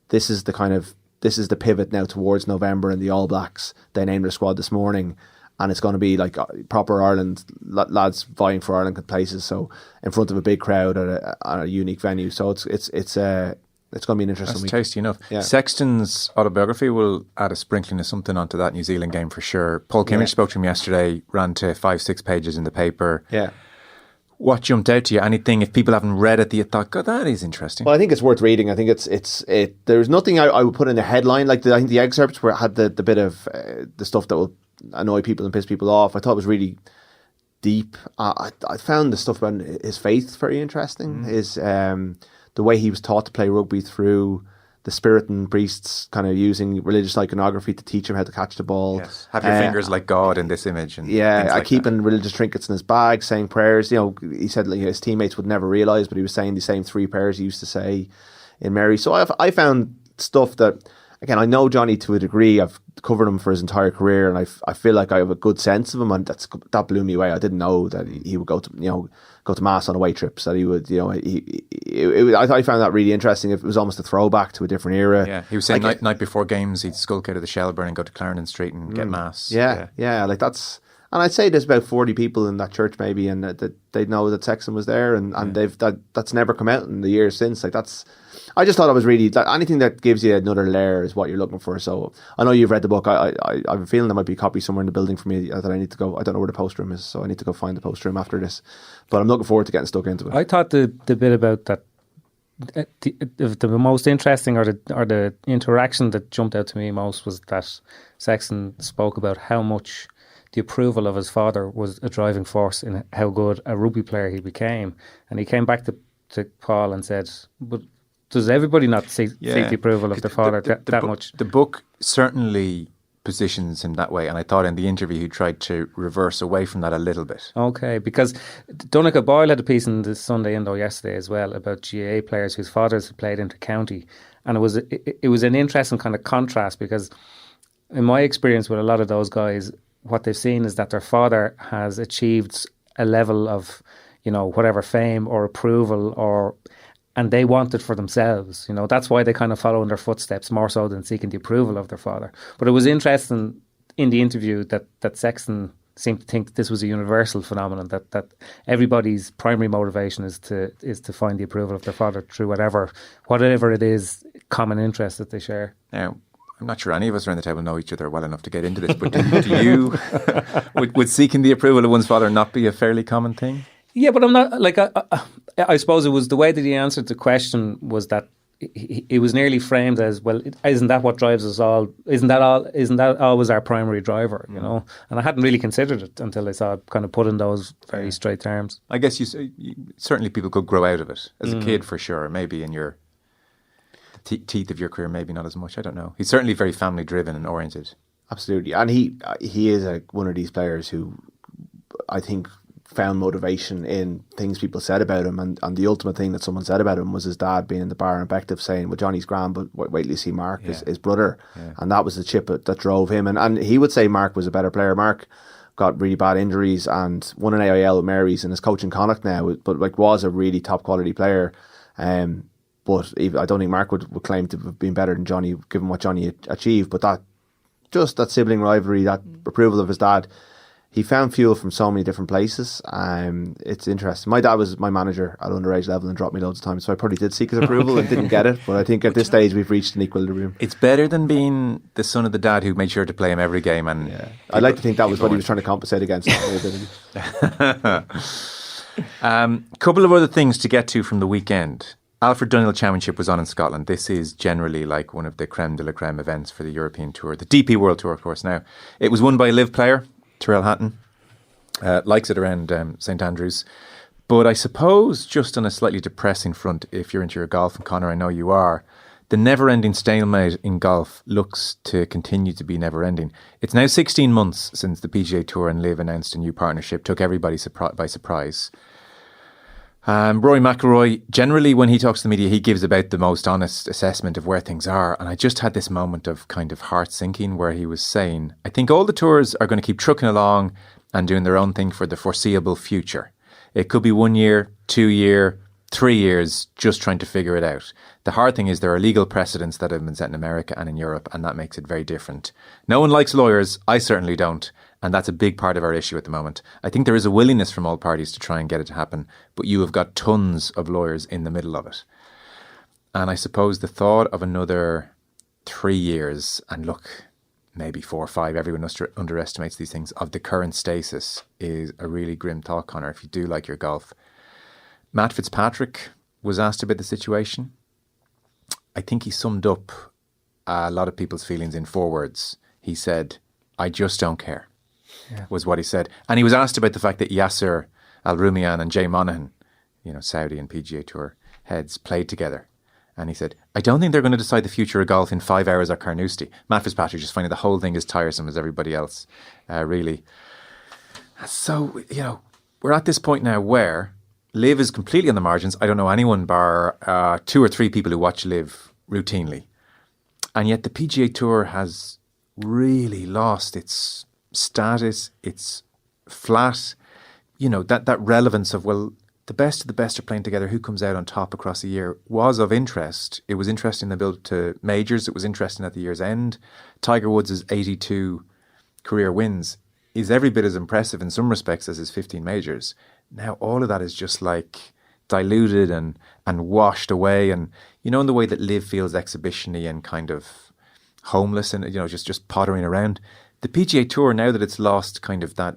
This is the pivot now towards November and the All Blacks. They named their squad this morning, and it's going to be like proper Ireland lads vying for Ireland places. So in front of a big crowd at a unique venue. So it's going to be an interesting week. Tasty enough. Yeah. Sexton's autobiography will add a sprinkling of something onto that New Zealand game for sure. Paul Kimmage spoke to him yesterday, ran to 5-6 pages in the paper. Yeah. What jumped out to you? Anything, if people haven't read it, that you thought, God, that is interesting? Well, I think it's worth reading. I think there's nothing I would put in the headline. Like, I think the excerpts had the bit of the stuff that will annoy people and piss people off. I thought it was really deep. I found the stuff about his faith very interesting. The way he was taught to play rugby through the Spiritan priests kind of using religious iconography to teach him how to catch the ball. Yes. Have your fingers like God in this image. And keeping religious trinkets in his bag, saying prayers. He said his teammates would never realise, but he was saying the same 3 prayers he used to say in Mary. So I found stuff that, again, I know Johnny to a degree. I've covered him for his entire career, and I feel like I have a good sense of him, and that blew me away. I didn't know that he would go to mass on away trips. That he would, I found that really interesting. It was almost a throwback to a different era. Yeah, he was saying night before games he'd skulk out of the Shelburne and go to Clarendon Street and get mass. Yeah, like that's. And I'd say there's about 40 people in that church maybe, and that they know that Sexton was there, and that's never come out in the years since. Like, that's. I just thought it was really anything that gives you another layer is what you're looking for. So I know you've read the book. I have a feeling there might be a copy somewhere in the building for me that I need to go. I don't know where the post room is, so I need to go find the post room after this. But I'm looking forward to getting stuck into it. I thought the bit about that, the most interesting or the interaction that jumped out to me most was that Sexton spoke about how much the approval of his father was a driving force in how good a rugby player he became. And he came back to Paul and said, but does everybody not seek the approval of their father that much? The book certainly positions him that way. And I thought in the interview he tried to reverse away from that a little bit. Okay, because Donegal Boyle had a piece in the Sunday Indo yesterday as well about GAA players whose fathers had played inter-county. And it was an interesting kind of contrast, because in my experience with a lot of those guys, what they've seen is that their father has achieved a level of, whatever fame or approval, and they want it for themselves. That's why they kind of follow in their footsteps more so than seeking the approval of their father. But it was interesting in the interview that Sexton seemed to think this was a universal phenomenon, that everybody's primary motivation is to find the approval of their father through whatever it is, common interest that they share. Now, I'm not sure any of us around the table know each other well enough to get into this, but do you, would seeking the approval of one's father not be a fairly common thing? Yeah, but I'm not, like, I suppose it was the way that he answered the question was that it was nearly framed as, well, isn't that what drives us all? Isn't that always our primary driver, And I hadn't really considered it until I saw it kind of put in those very straight terms. I guess you certainly people could grow out of it as a kid, for sure. Maybe in your teeth of your career, maybe not as much. I don't know. He's certainly very family driven and oriented. Absolutely, and he is one of these players who I think found motivation in things people said about him, and the ultimate thing that someone said about him was his dad being in the bar in Bective saying, well, Johnny's grand, but wait till you see Mark, his brother. And that was the chip that drove him, and he would say Mark was a better player. Mark got really bad injuries and won an AIL with Mary's and is coaching Conor now, but was a really top quality player. But I don't think Mark would claim to have been better than Johnny given what Johnny achieved, but that sibling rivalry, that approval of his dad, he found fuel from so many different places. It's interesting. My dad was my manager at underage level and dropped me loads of times, so I probably did seek his approval and didn't get it. But I think at this stage we've reached an equilibrium. It's better than being the son of the dad who made sure to play him every game. And I'd like to think that was what he was trying to compensate against. Couple of other things to get to from the weekend. Alfred Dunhill Championship was on in Scotland. This is generally like one of the creme de la creme events for the European Tour. The DP World Tour, of course, now. It was won by a live player, Tyrrell Hatton. Likes it around St Andrews. But I suppose just on a slightly depressing front, if you're into your golf, and Conor, I know you are, the never-ending stalemate in golf looks to continue to be never-ending. It's now 16 months since the PGA Tour and LIV announced a new partnership, took everybody by surprise. Rory McIlroy, generally when he talks to the media, he gives about the most honest assessment of where things are. And I just had this moment of kind of heart sinking where he was saying, I think all the tours are going to keep trucking along and doing their own thing for the foreseeable future. It could be 1 year, 2 year, 3 years, just trying to figure it out. The hard thing is there are legal precedents that have been set in America and in Europe, and that makes it very different. No one likes lawyers. I certainly don't. And that's a big part of our issue at the moment. I think there is a willingness from all parties to try and get it to happen, but you have got tons of lawyers in the middle of it. And I suppose the thought of another 3 years, and look, maybe 4 or 5, everyone underestimates these things, of the current stasis is a really grim thought, Conor, if you do like your golf. Matt Fitzpatrick was asked about the situation. I think he summed up a lot of people's feelings in 4 words. He said, I just don't care. Was what he said. And he was asked about the fact that Yasser Al-Rumayyan and Jay Monahan, Saudi and PGA Tour heads, played together. And he said, I don't think they're going to decide the future of golf in 5 hours at Carnoustie. Matt Fitzpatrick just finding the whole thing as tiresome as everybody else, really. So, we're at this point now where LIV is completely on the margins. I don't know anyone bar 2 or 3 people who watch LIV routinely. And yet the PGA Tour has really lost its status, it's flat, that relevance of, well, the best of the best are playing together, who comes out on top across a year was of interest. It was interesting in the build to majors, it was interesting at the year's end. Tiger Woods' 82 career wins is every bit as impressive in some respects as his 15 majors. Now all of that is just like diluted and washed away, and in the way that LIV feels exhibition-y and kind of homeless and just pottering around. The PGA Tour, now that it's lost kind of that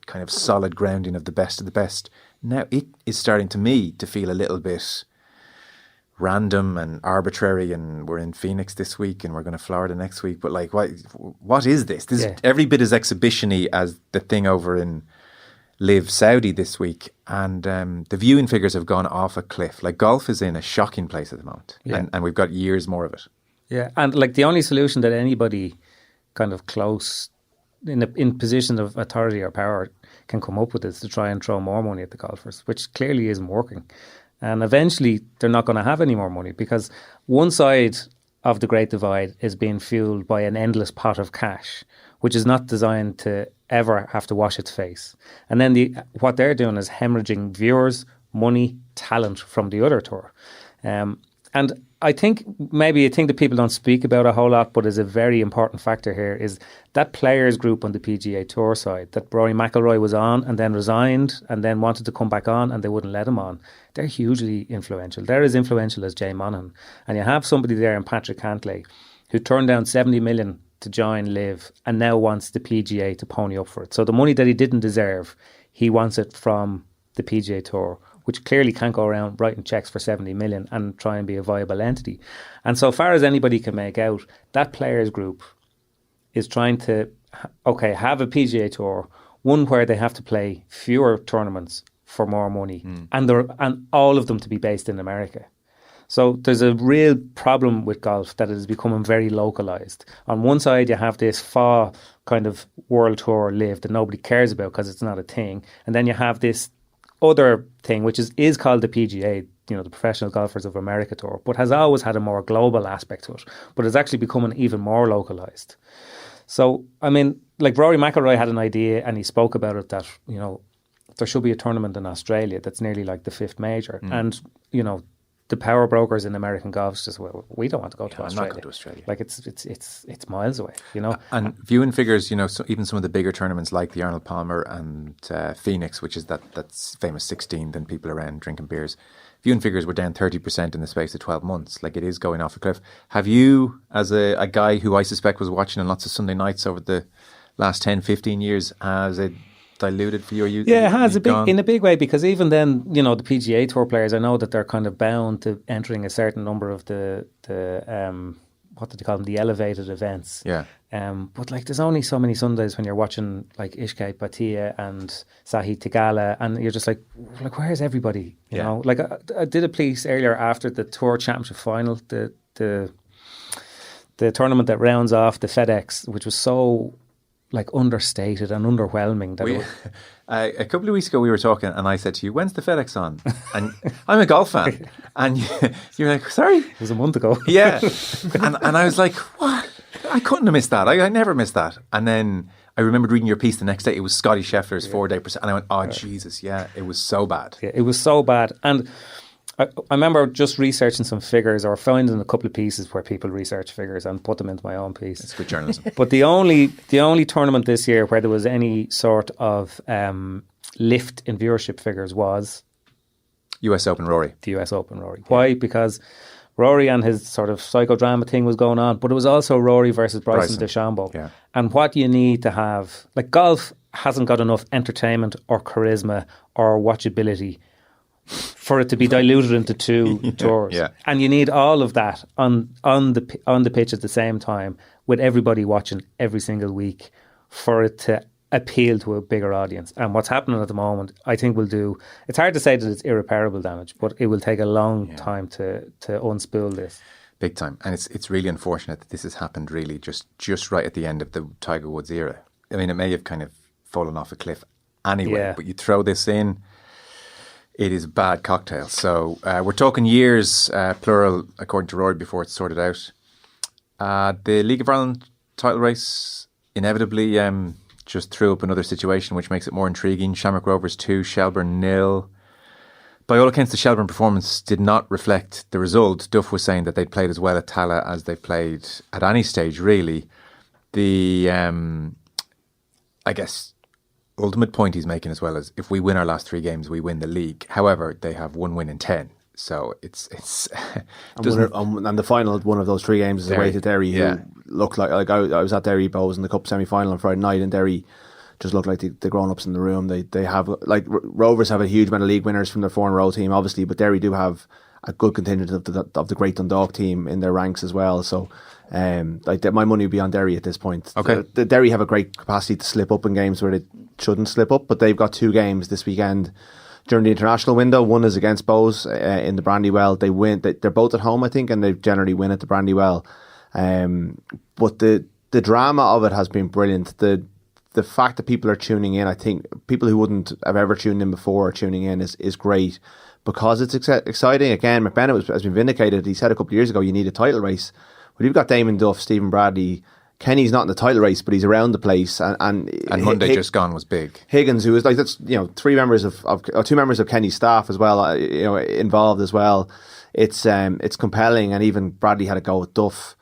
kind of solid grounding of the best, now it is starting to me to feel a little bit random and arbitrary. And we're in Phoenix this week and we're going to Florida next week. But like, what is this? This is every bit as exhibition-y as the thing over in LIV Saudi this week. And the viewing figures have gone off a cliff. Like golf is in a shocking place at the moment. And we've got years more of it. Yeah, and like the only solution that anybody kind of close, in position of authority or power, can come up with is to try and throw more money at the golfers, which clearly isn't working. And eventually they're not going to have any more money because one side of the Great Divide is being fueled by an endless pot of cash, which is not designed to ever have to wash its face. And then what they're doing is hemorrhaging viewers, money, talent from the other tour. And I think maybe a thing that people don't speak about a whole lot, but is a very important factor here, is that players group on the PGA Tour side that Rory McIlroy was on and then resigned and then wanted to come back on and they wouldn't let him on. They're hugely influential. They're as influential as Jay Monaghan. And you have somebody there in Patrick Cantlay who turned down 70 million to join Live and now wants the PGA to pony up for it. So the money that he didn't deserve, he wants it from the PGA Tour, which clearly can't go around writing checks for 70 million and try and be a viable entity. And so far as anybody can make out, that players group is trying to, have a PGA Tour, one where they have to play fewer tournaments for more money, and all of them to be based in America. So there's a real problem with golf that it is becoming very localised. On one side, you have this far kind of world tour Live that nobody cares about because it's not a thing. And then you have this other thing, which is called the PGA, the Professional Golfers of America Tour, but has always had a more global aspect to it, but it's actually becoming even more localised. So, I mean, like Rory McIlroy had an idea and he spoke about it that, there should be a tournament in Australia that's nearly like the fifth major. And, the power brokers in American golf just, we don't want to go to Australia. I'm not going to Australia. Like it's miles away, And viewing figures, so even some of the bigger tournaments like the Arnold Palmer and Phoenix, which is that's famous 16, then people around drinking beers. Viewing figures were down 30% in the space of 12 months. Like, it is going off a cliff. Have you, as a guy who I suspect was watching on lots of Sunday nights over the last 10, 15 years, has it diluted for you? Yeah, it has in a big way, because even then, the PGA Tour players, I know that they're kind of bound to entering a certain number of the what do they call them, the elevated events. Yeah. But like, there's only so many Sundays when you're watching like Ishkai Bhatia and Sahi Tigala, and you're just like where's everybody? You know, like I did a piece earlier after the Tour Championship final, the tournament that rounds off the FedEx, which was so like understated and underwhelming. A couple of weeks ago we were talking and I said to you, when's the FedEx on? And I'm a golf fan. And you're like, sorry? It was a month ago. Yeah. And I was like, what? I couldn't have missed that. I never missed that. And then I remembered reading your piece the next day. It was Scotty Scheffler's 4-day percent. And I went, oh, Jesus, yeah, it was so bad. Yeah, it was so bad. And I remember just researching some figures, or finding a couple of pieces where people research figures and put them into my own piece. It's good journalism. But the only tournament this year where there was any sort of lift in viewership figures was US Open Rory. The US Open Rory. Why? Because Rory and his sort of psychodrama thing was going on, but it was also Rory versus Bryson DeChambeau. Yeah. And what you need to have, like, golf hasn't got enough entertainment or charisma or watchability for it to be diluted into two tours. Yeah. And you need all of that on the pitch at the same time, with everybody watching every single week, for it to appeal to a bigger audience. And what's happening at the moment, I think, will do, it's hard to say that it's irreparable damage, but it will take a long time to unspool this. Big time. And it's really unfortunate that this has happened really just right at the end of the Tiger Woods era. I mean, it may have kind of fallen off a cliff anyway, but you throw this in, it is a bad cocktail. So we're talking years, plural, according to Rory, before it's sorted out. The League of Ireland title race inevitably just threw up another situation which makes it more intriguing. Shamrock Rovers 2, Shelbourne 0. By all accounts, the Shelbourne performance did not reflect the result. Duff was saying that they'd played as well at Tala as they've played at any stage, really. The, I guess, ultimate point he's making as well is, if we win our last 3 games, we win the league. However, they have 1 win in 10. So it's and the final one of those 3 games is away to Derry, who looked like I was at Derry Bows in the Cup semi-final on Friday night, and Derry just look like the grown-ups in the room. They have, like, Rovers have a huge amount of league winners from their 4-in-a-row team, obviously, but Derry do have a good contingent of the great Dundalk team in their ranks as well. So, my money would be on Derry at this point. Okay, the Derry have a great capacity to slip up in games where they shouldn't slip up, but they've got 2 games this weekend during the international window. One is against Bows in the Brandywell. They win. They're both at home, I think, and they generally win at the Brandywell. But the the drama of it has been brilliant. The fact that people are tuning in, I think people who wouldn't have ever tuned in before are tuning in is great because it's exciting. Again, McBennett has been vindicated. He said a couple of years ago, you need a title race. Well, you've got Damon Duff, Stephen Bradley. Kenny's not in the title race, but he's around the place. And Monday just gone was big. Higgins, who is like, that's, you know, two members of Kenny's staff as well, you know, involved as well. It's compelling. And even Bradley had a go at Duff.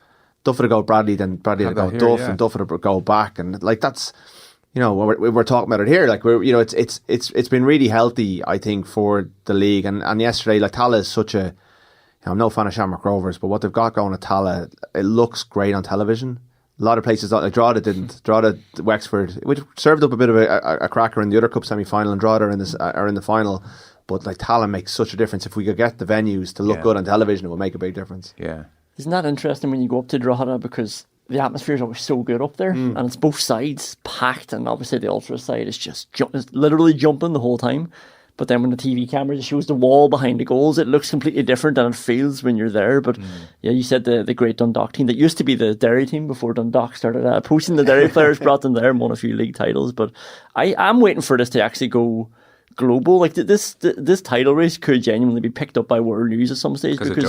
Duff had a go at Bradley, then Bradley had a go at Duff, and Duff had a go back. And like, that's, you know, we're talking about it here. Like, we're, you know, it's been really healthy, I think, for the league. And yesterday, like, Tala is such a, you know, I'm no fan of Shamrock Rovers, but what they've got going at Tala, it looks great on television. A lot of places, like Drogheda didn't. Drogheda, Wexford, which served up a bit of a cracker in the other cup semi-final, and Drogheda are in the final. But like, Tala makes such a difference. If we could get the venues to look good on television, it would make a big difference. Yeah. Isn't that interesting when you go up to Drogheda, because the atmosphere is always so good up there, and it's both sides packed, and obviously the ultra side is just it's literally jumping the whole time. But then when the TV camera shows the wall behind the goals, it looks completely different than it feels when you're there. But yeah, you said the great Dundalk team that used to be the Derry team before Dundalk started poaching the Derry players, brought them there and won a few league titles. But I'm waiting for this to actually go global. Like, this title race could genuinely be picked up by world news at some stage because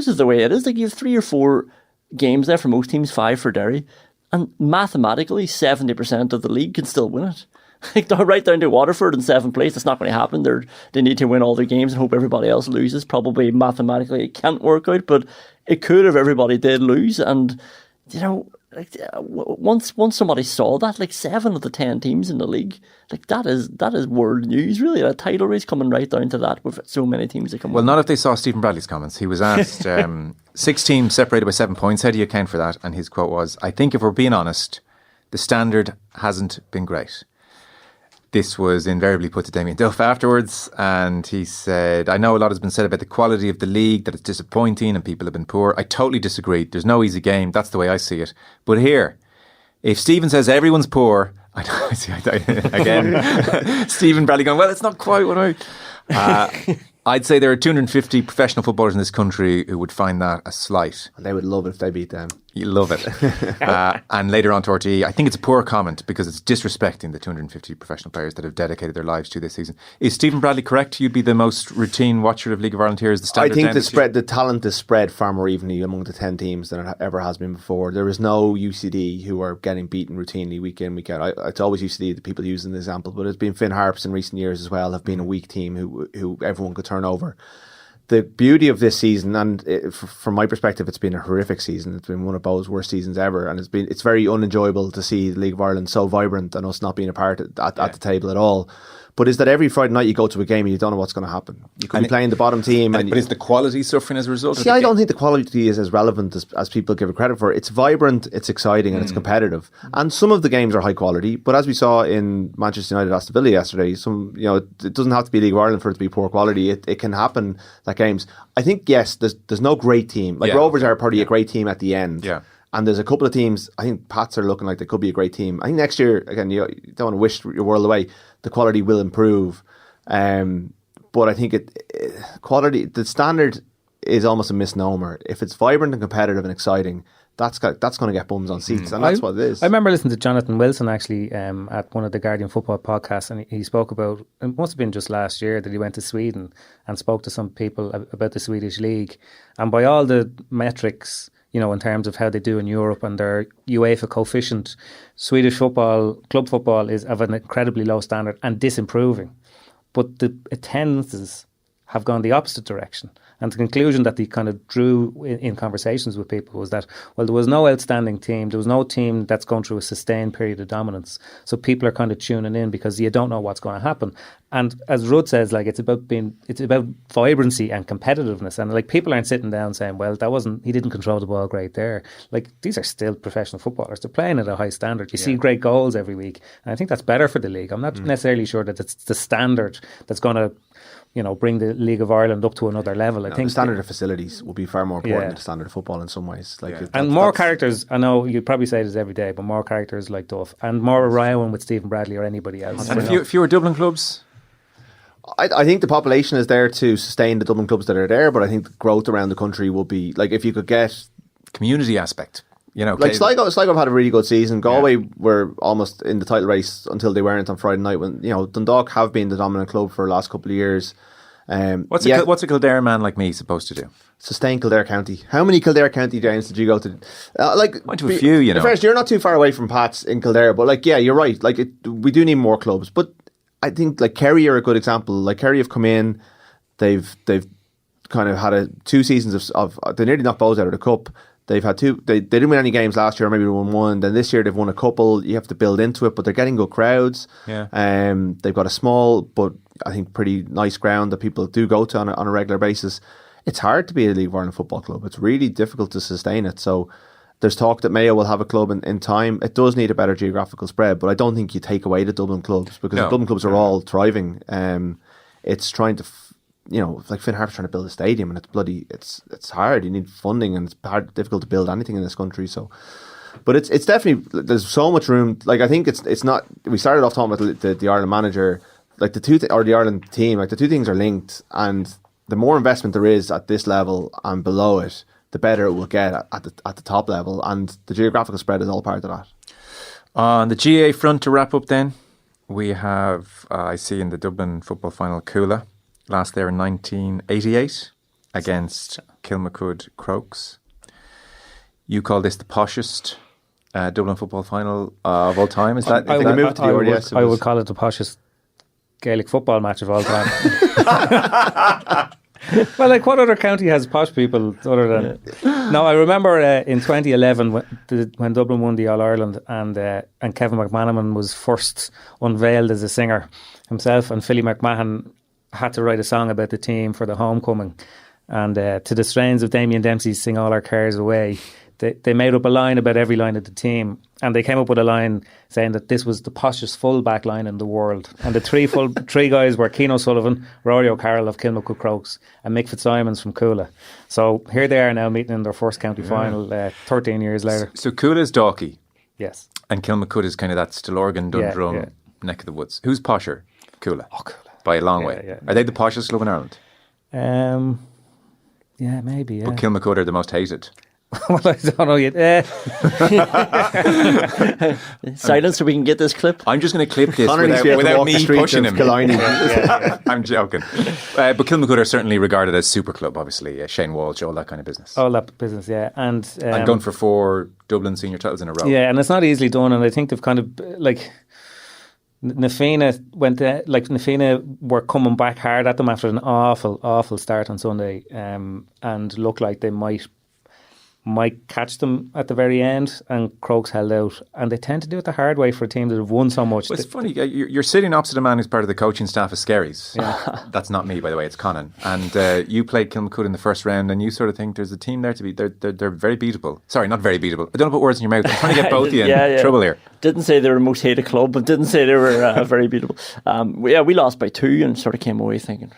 of the way it is. Like, you have 3 or 4 games there for most teams, 5 for Derry, and mathematically 70% of the league can still win it. Like, they're right down to Waterford in 7th place. It's not going to happen. They need to win all their games and hope everybody else loses. Probably mathematically it can't work out, but it could if everybody did lose. And, you know, like, once somebody saw that, like, 7 of the 10 teams in the league, like, that is world news, really. A title race coming right down to that with so many teams that come. Well, not if they saw Stephen Bradley's comments. He was asked 6 teams separated by 7 points. How do you account for that? And his quote was, "I think if we're being honest, the standard hasn't been great." This was invariably put to Damien Duff afterwards, and he said, "I know a lot has been said about the quality of the league, that it's disappointing and people have been poor. I totally disagree. There's no easy game. That's the way I see it. But here, if Stephen says everyone's poor," again, Stephen Bradley going, "Well, it's not quite what I..." I'd say there are 250 professional footballers in this country who would find that a slight. They would love it if they beat them. You love it. And later on to RTE, I think it's a poor comment because it's disrespecting the 250 professional players that have dedicated their lives to this season. Is Stephen Bradley correct? You'd be the most routine watcher of League of Ireland here. Is the standard? I think the talent is spread far more evenly among the 10 teams than it ever has been before. There is no UCD who are getting beaten routinely week in, week out. It's always UCD, the people using the example, but it's been Finn Harps in recent years as well, have been a weak team who everyone could turn over. The beauty of this season, and from my perspective, it's been a horrific season. It's been one of Bo's worst seasons ever, and it's very unenjoyable to see the League of Ireland so vibrant and us not being a part at the table at all. But is that every Friday night you go to a game and you don't know what's going to happen? You could be playing the bottom team. But is the quality suffering as a result? See, I don't think the quality is as relevant as people give it credit for. It's vibrant, it's exciting, and it's competitive. And some of the games are high quality, but as we saw in Manchester United Aston Villa yesterday, it doesn't have to be League of Ireland for it to be poor quality. It can happen, that games. I think, yes, there's no great team. Like, Rovers are probably a great team at the end. Yeah. And there's a couple of teams, I think Pats are looking like they could be a great team. I think next year, again, you don't want to wish your world away, the quality will improve. But I think quality, the standard is almost a misnomer. If it's vibrant and competitive and exciting, that's going to get bums on seats, and that's what it is. I remember listening to Jonathan Wilson actually at one of the Guardian football podcasts, and he spoke about, it must have been just last year, that he went to Sweden and spoke to some people about the Swedish league, and by all the metrics, you know, in terms of how they do in Europe and their UEFA coefficient, Swedish football, club football, is of an incredibly low standard and disimproving. But the attendances have gone the opposite direction. And the conclusion that they kind of drew in conversations with people was that, well, there was no outstanding team. There was no team that's going through a sustained period of dominance. So people are kind of tuning in because you don't know what's going to happen. And as Rudd says, like, it's about vibrancy and competitiveness. And like, people aren't sitting down saying, well, he didn't control the ball great there. Like, these are still professional footballers. They're playing at a high standard. You see great goals every week. And I think that's better for the league. I'm not necessarily sure that it's the standard that's going to, you know, bring the League of Ireland up to another level. I think the standard of facilities will be far more important than the standard of football in some ways. Like, and more characters. I know you probably say this every day, but more characters like Duff, and more Ryan with Stephen Bradley or anybody else. And fewer Dublin clubs. I think the population is there to sustain the Dublin clubs that are there, but I think the growth around the country will be, like, if you could get community aspect. You know, like Sligo have had a really good season. Galway were almost in the title race until they weren't on Friday night. When Dundalk have been the dominant club for the last couple of years. What's a Kildare man like me supposed to do? Sustain Kildare County. How many Kildare County games did you go to? Went to a few, you know. First, you're not too far away from Pats in Kildare, but you're right. We do need more clubs. But I think Kerry are a good example. Kerry have come in, they've kind of had 2 seasons of they nearly knocked Bows out of the cup. They've had 2. They didn't win any games last year, maybe won 1. Then this year they've won a couple. You have to build into it, but they're getting good crowds. Yeah. They've got a small but I think pretty nice ground that people do go to on a regular basis. It's hard to be a League of Ireland football club. It's really difficult to sustain it. So there's talk that Mayo will have a club in time. It does need a better geographical spread, but I don't think you take away the Dublin clubs because the Dublin clubs are all thriving. It's trying to, it's like Finn Harp's trying to build a stadium, and it's hard. You need funding, and it's difficult to build anything in this country. So, but it's definitely, there's so much room. I think it's not. We started off talking about the Ireland manager, the the Ireland team. The two things are linked, and the more investment there is at this level and below it, the better it will get at the top level, and the geographical spread is all part of that. On the GAA front, to wrap up then, we have, I see in the Dublin football final, Coola, last there in 1988 against Kilmacud Crokes. You call this the poshest Dublin football final of all time? Is that? I would call it the poshest Gaelic football match of all time. Well, what other county has posh people other than... No, I remember in 2011 when Dublin won the All-Ireland and Kevin McManaman was first unveiled as a singer himself, and Philly McMahon had to write a song about the team for the homecoming, and to the strains of Damien Dempsey's Sing All Our Cares Away, they made up a line about every line of the team, and they came up with a line saying that this was the poshest full-back line in the world. And the three guys were Cian O'Sullivan, Rory O'Carroll of Kilmacud Crokes, and Mick Fitzsimons from Coola. So here they are now meeting in their first county final 13 years later. So Coola is Dalkey. Yes. And Kilmacud is kind of that Stillorgan, Dundrum neck of the woods. Who's posher? Coola. Oh, Coola. By a long way. Yeah, are they the poshest club in Ireland? Yeah, maybe, yeah. But Kilmacud are the most hated. Well, I don't know yet. Silence so we can get this clip. I'm just going to clip this without me pushing him. I'm joking. But Kilmacud are certainly regarded as super club, obviously. Shane Walsh, all that kind of business. All that business, yeah. And going for 4 Dublin senior titles in a row. Yeah, and it's not easily done. And I think they've kind of Nafina were coming back hard at them after an awful start on Sunday, and looked like they might catch them at the very end, and Crokes held out, and they tend to do it the hard way for a team that have won so much. Well, it's funny, you're sitting opposite a man who's part of the coaching staff of Skerries. Yeah. That's not me, by the way, it's Conán. And you played Kilmacud in the first round, and you sort of think there's a team there to be, they're very beatable. Sorry, not very beatable. I don't put words in your mouth. I'm trying to get both of you in trouble here. Didn't say they were the most hated club, but didn't say they were very beatable. We lost by 2 and sort of came away thinking.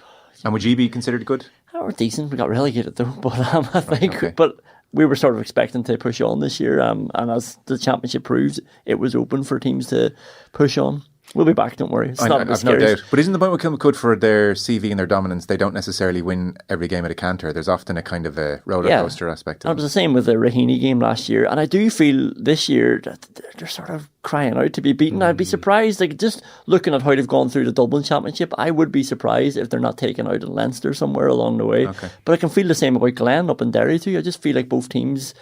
And would you be considered good? We're decent. We got relegated though, but I think, but we were sort of expecting to push on this year, and as the championship proves, it was open for teams to push on. We'll be back, don't worry. I've no doubt. But isn't the point with Kilmacud for their CV and their dominance, they don't necessarily win every game at a canter. There's often a kind of a roller coaster aspect to it. It was the same with the Raheny game last year, and I do feel this year that they're sort of crying out to be beaten. I'd be surprised, just looking at how they've gone through the Dublin Championship, I would be surprised if they're not taken out in Leinster somewhere along the way. Okay. But I can feel the same about Glen up in Derry too. I just feel like both teams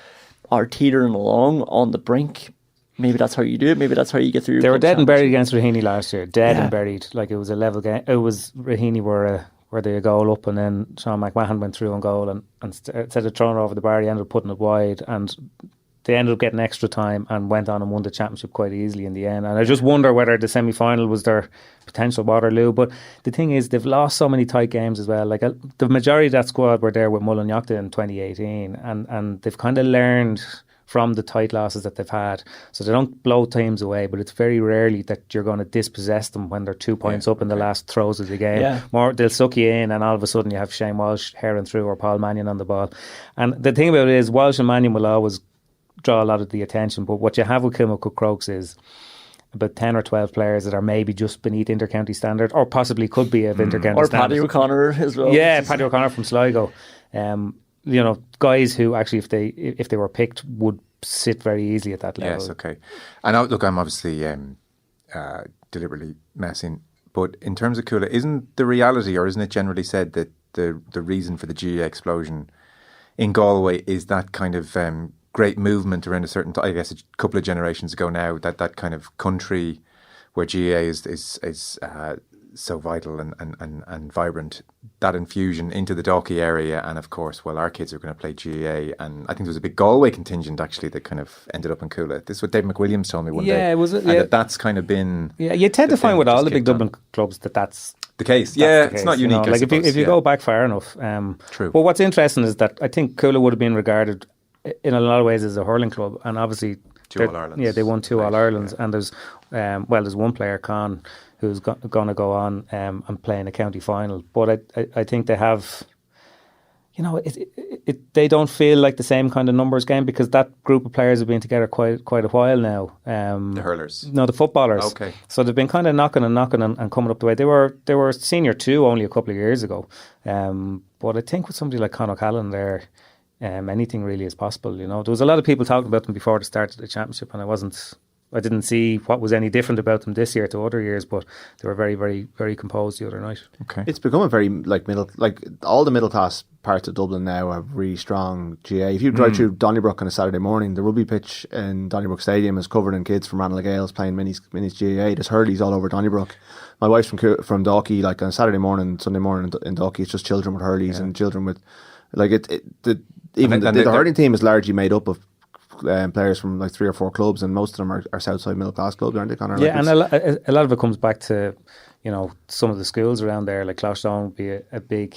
are teetering along on the brink. Maybe that's how you do it. Maybe that's how you get through your They were dead and buried against Raheny last year. Dead and buried. It was a level game. It was Raheny were they a goal up, and then Sean McMahon went through on goal, and instead of throwing it over the bar, he ended up putting it wide, and they ended up getting extra time and went on and won the championship quite easily in the end. And I just wonder whether the semi-final was their potential Waterloo. But the thing is, they've lost so many tight games as well. The majority of that squad were there with Mullinachta in 2018, and they've kind of learned from the tight losses that they've had. So they don't blow teams away, but it's very rarely that you're going to dispossess them when they're 2 points up in the last throws of the game. Yeah. They'll suck you in, and all of a sudden you have Shane Walsh herring through, or Paul Mannion on the ball. And the thing about it is, Walsh and Mannion will always draw a lot of the attention, but what you have with Kilmacud Crokes is about 10 or 12 players that are maybe just beneath inter-county standard, or possibly could be of inter-county standard. Or Paddy O'Connor as well. Yeah, Paddy O'Connor from Sligo. Guys who actually, if they were picked, would sit very easily at that level. Yes, okay. And look, I'm obviously deliberately messing, but in terms of Cuala, isn't the reality, or isn't it generally said that the reason for the GAA explosion in Galway is that kind of great movement around a certain I guess a couple of generations ago now, that kind of country where GAA is so vital and vibrant, that infusion into the Dalkey area, and of course, well, our kids are going to play GAA, and I think there was a big Galway contingent actually that kind of ended up in Cuala. This is what Dave McWilliams told me one day. Yeah, was it? And Yeah. that's kind of been. Yeah, you tend to find with all the big Dublin clubs that's the case. That's Yeah, the it's case, not you unique. know. I Like suppose. if you go back far enough. True. But what's interesting is that I think Cuala would have been regarded in a lot of ways as a hurling club, and obviously Two All-Irelands. Yeah, they won two Right, All-Irelands, yeah. and there's one player, Conor, who's going to go on and play in a county final. But I think they have, you know, they don't feel like the same kind of numbers game, because that group of players have been together quite a while now. The hurlers. No, the footballers. Okay. So they've been kind of knocking and coming up the way. They were senior 2 only a couple of years ago. But I think with somebody like Conor Callan there, anything really is possible. You know, there was a lot of people talking about them before the start of the championship, and I didn't see what was any different about them this year to other years, but they were very, very, very composed the other night. Okay. It's become a very all the middle class parts of Dublin now have really strong GAA. If you drive through Donnybrook on a Saturday morning, the rugby pitch in Donnybrook Stadium is covered in kids from Ranelagh Gales playing minis GAA. There's hurleys all over Donnybrook. My wife's from Dalkey. Like on a Saturday morning, Sunday morning in Dalkey, it's just children with hurleys and children with the hurling team is largely made up of players from like 3 or 4 clubs, and most of them are Southside middle class clubs, aren't they, Conor? Yeah, and a lot of it comes back to, you know, some of the schools around there, like Cloughstone would be a big,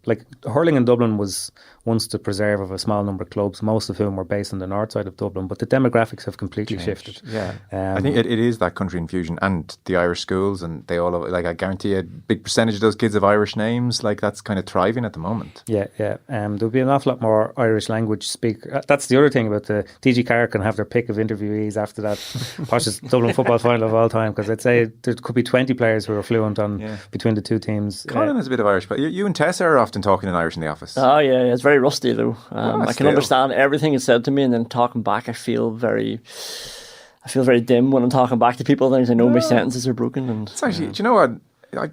like hurling in Dublin was once the preserve of a small number of clubs, most of whom were based on the north side of Dublin, but the demographics have completely shifted. Yeah, I think it is that country infusion and the Irish schools, and they all, like, I guarantee a big percentage of those kids have Irish names. Like, that's kind of thriving at the moment. Yeah. There'll be an awful lot more Irish language speaker. That's the other thing about the TG Carr can have their pick of interviewees after that poshest Dublin football final of all time, because I'd say there could be 20 players who are fluent on between the two teams. Conán has a bit of Irish, but you and Tessa are often talking in Irish in the office. Oh yeah, it's very rusty though. I can still. understand everything it's said to me, and then talking back, I feel very dim when I'm talking back to people. Then I know my sentences are broken. And It's actually, do you know what?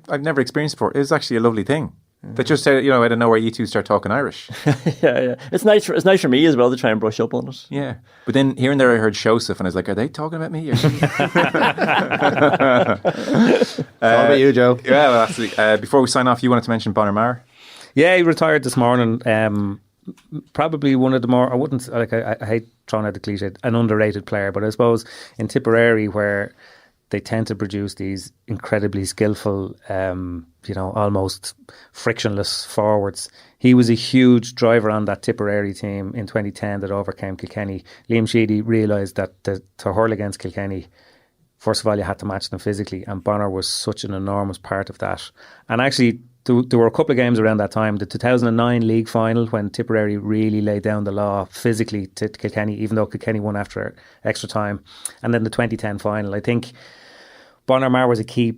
I've never experienced before. It's actually a lovely thing. That just said, you know, out of nowhere, you two start talking Irish. yeah. It's nice for me as well to try and brush up on it. Yeah, but then here and there, I heard Joseph, and I was like, "Are they talking about me?" It's all about you, Joe. Yeah, well, absolutely. Before we sign off, you wanted to mention Bonner Maher. Yeah, he retired this morning. Probably one of the more, I hate throwing out the cliche, an underrated player, but I suppose in Tipperary, where they tend to produce these incredibly skillful, almost frictionless forwards. He was a huge driver on that Tipperary team in 2010 that overcame Kilkenny. Liam Sheedy realised that to hurl against Kilkenny, first of all, you had to match them physically, and Bonner was such an enormous part of that. And actually, there were a couple of games around that time. The 2009 league final, when Tipperary really laid down the law physically to Kilkenny, even though Kilkenny won after extra time. And then the 2010 final. I think Bonner Maher was a key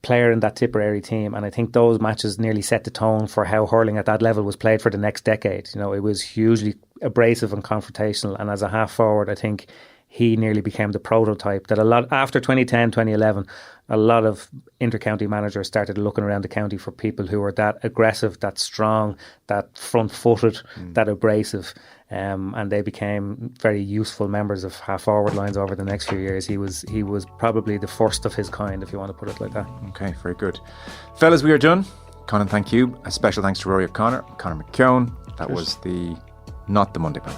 player in that Tipperary team, and I think those matches nearly set the tone for how hurling at that level was played for the next decade. You know, it was hugely abrasive and confrontational, and as a half forward, I think he nearly became the prototype that after 2010, 2011, a lot of inter-county managers started looking around the county for people who were that aggressive, that strong, that front-footed, that abrasive, and they became very useful members of half-forward lines over the next few years. He was probably the first of his kind, if you want to put it like that. Okay, very good. Fellas, we are done. Conán, thank you. A special thanks to Rúaidhrí O'Connor, Conor McKeon. That was not the Monday Pan.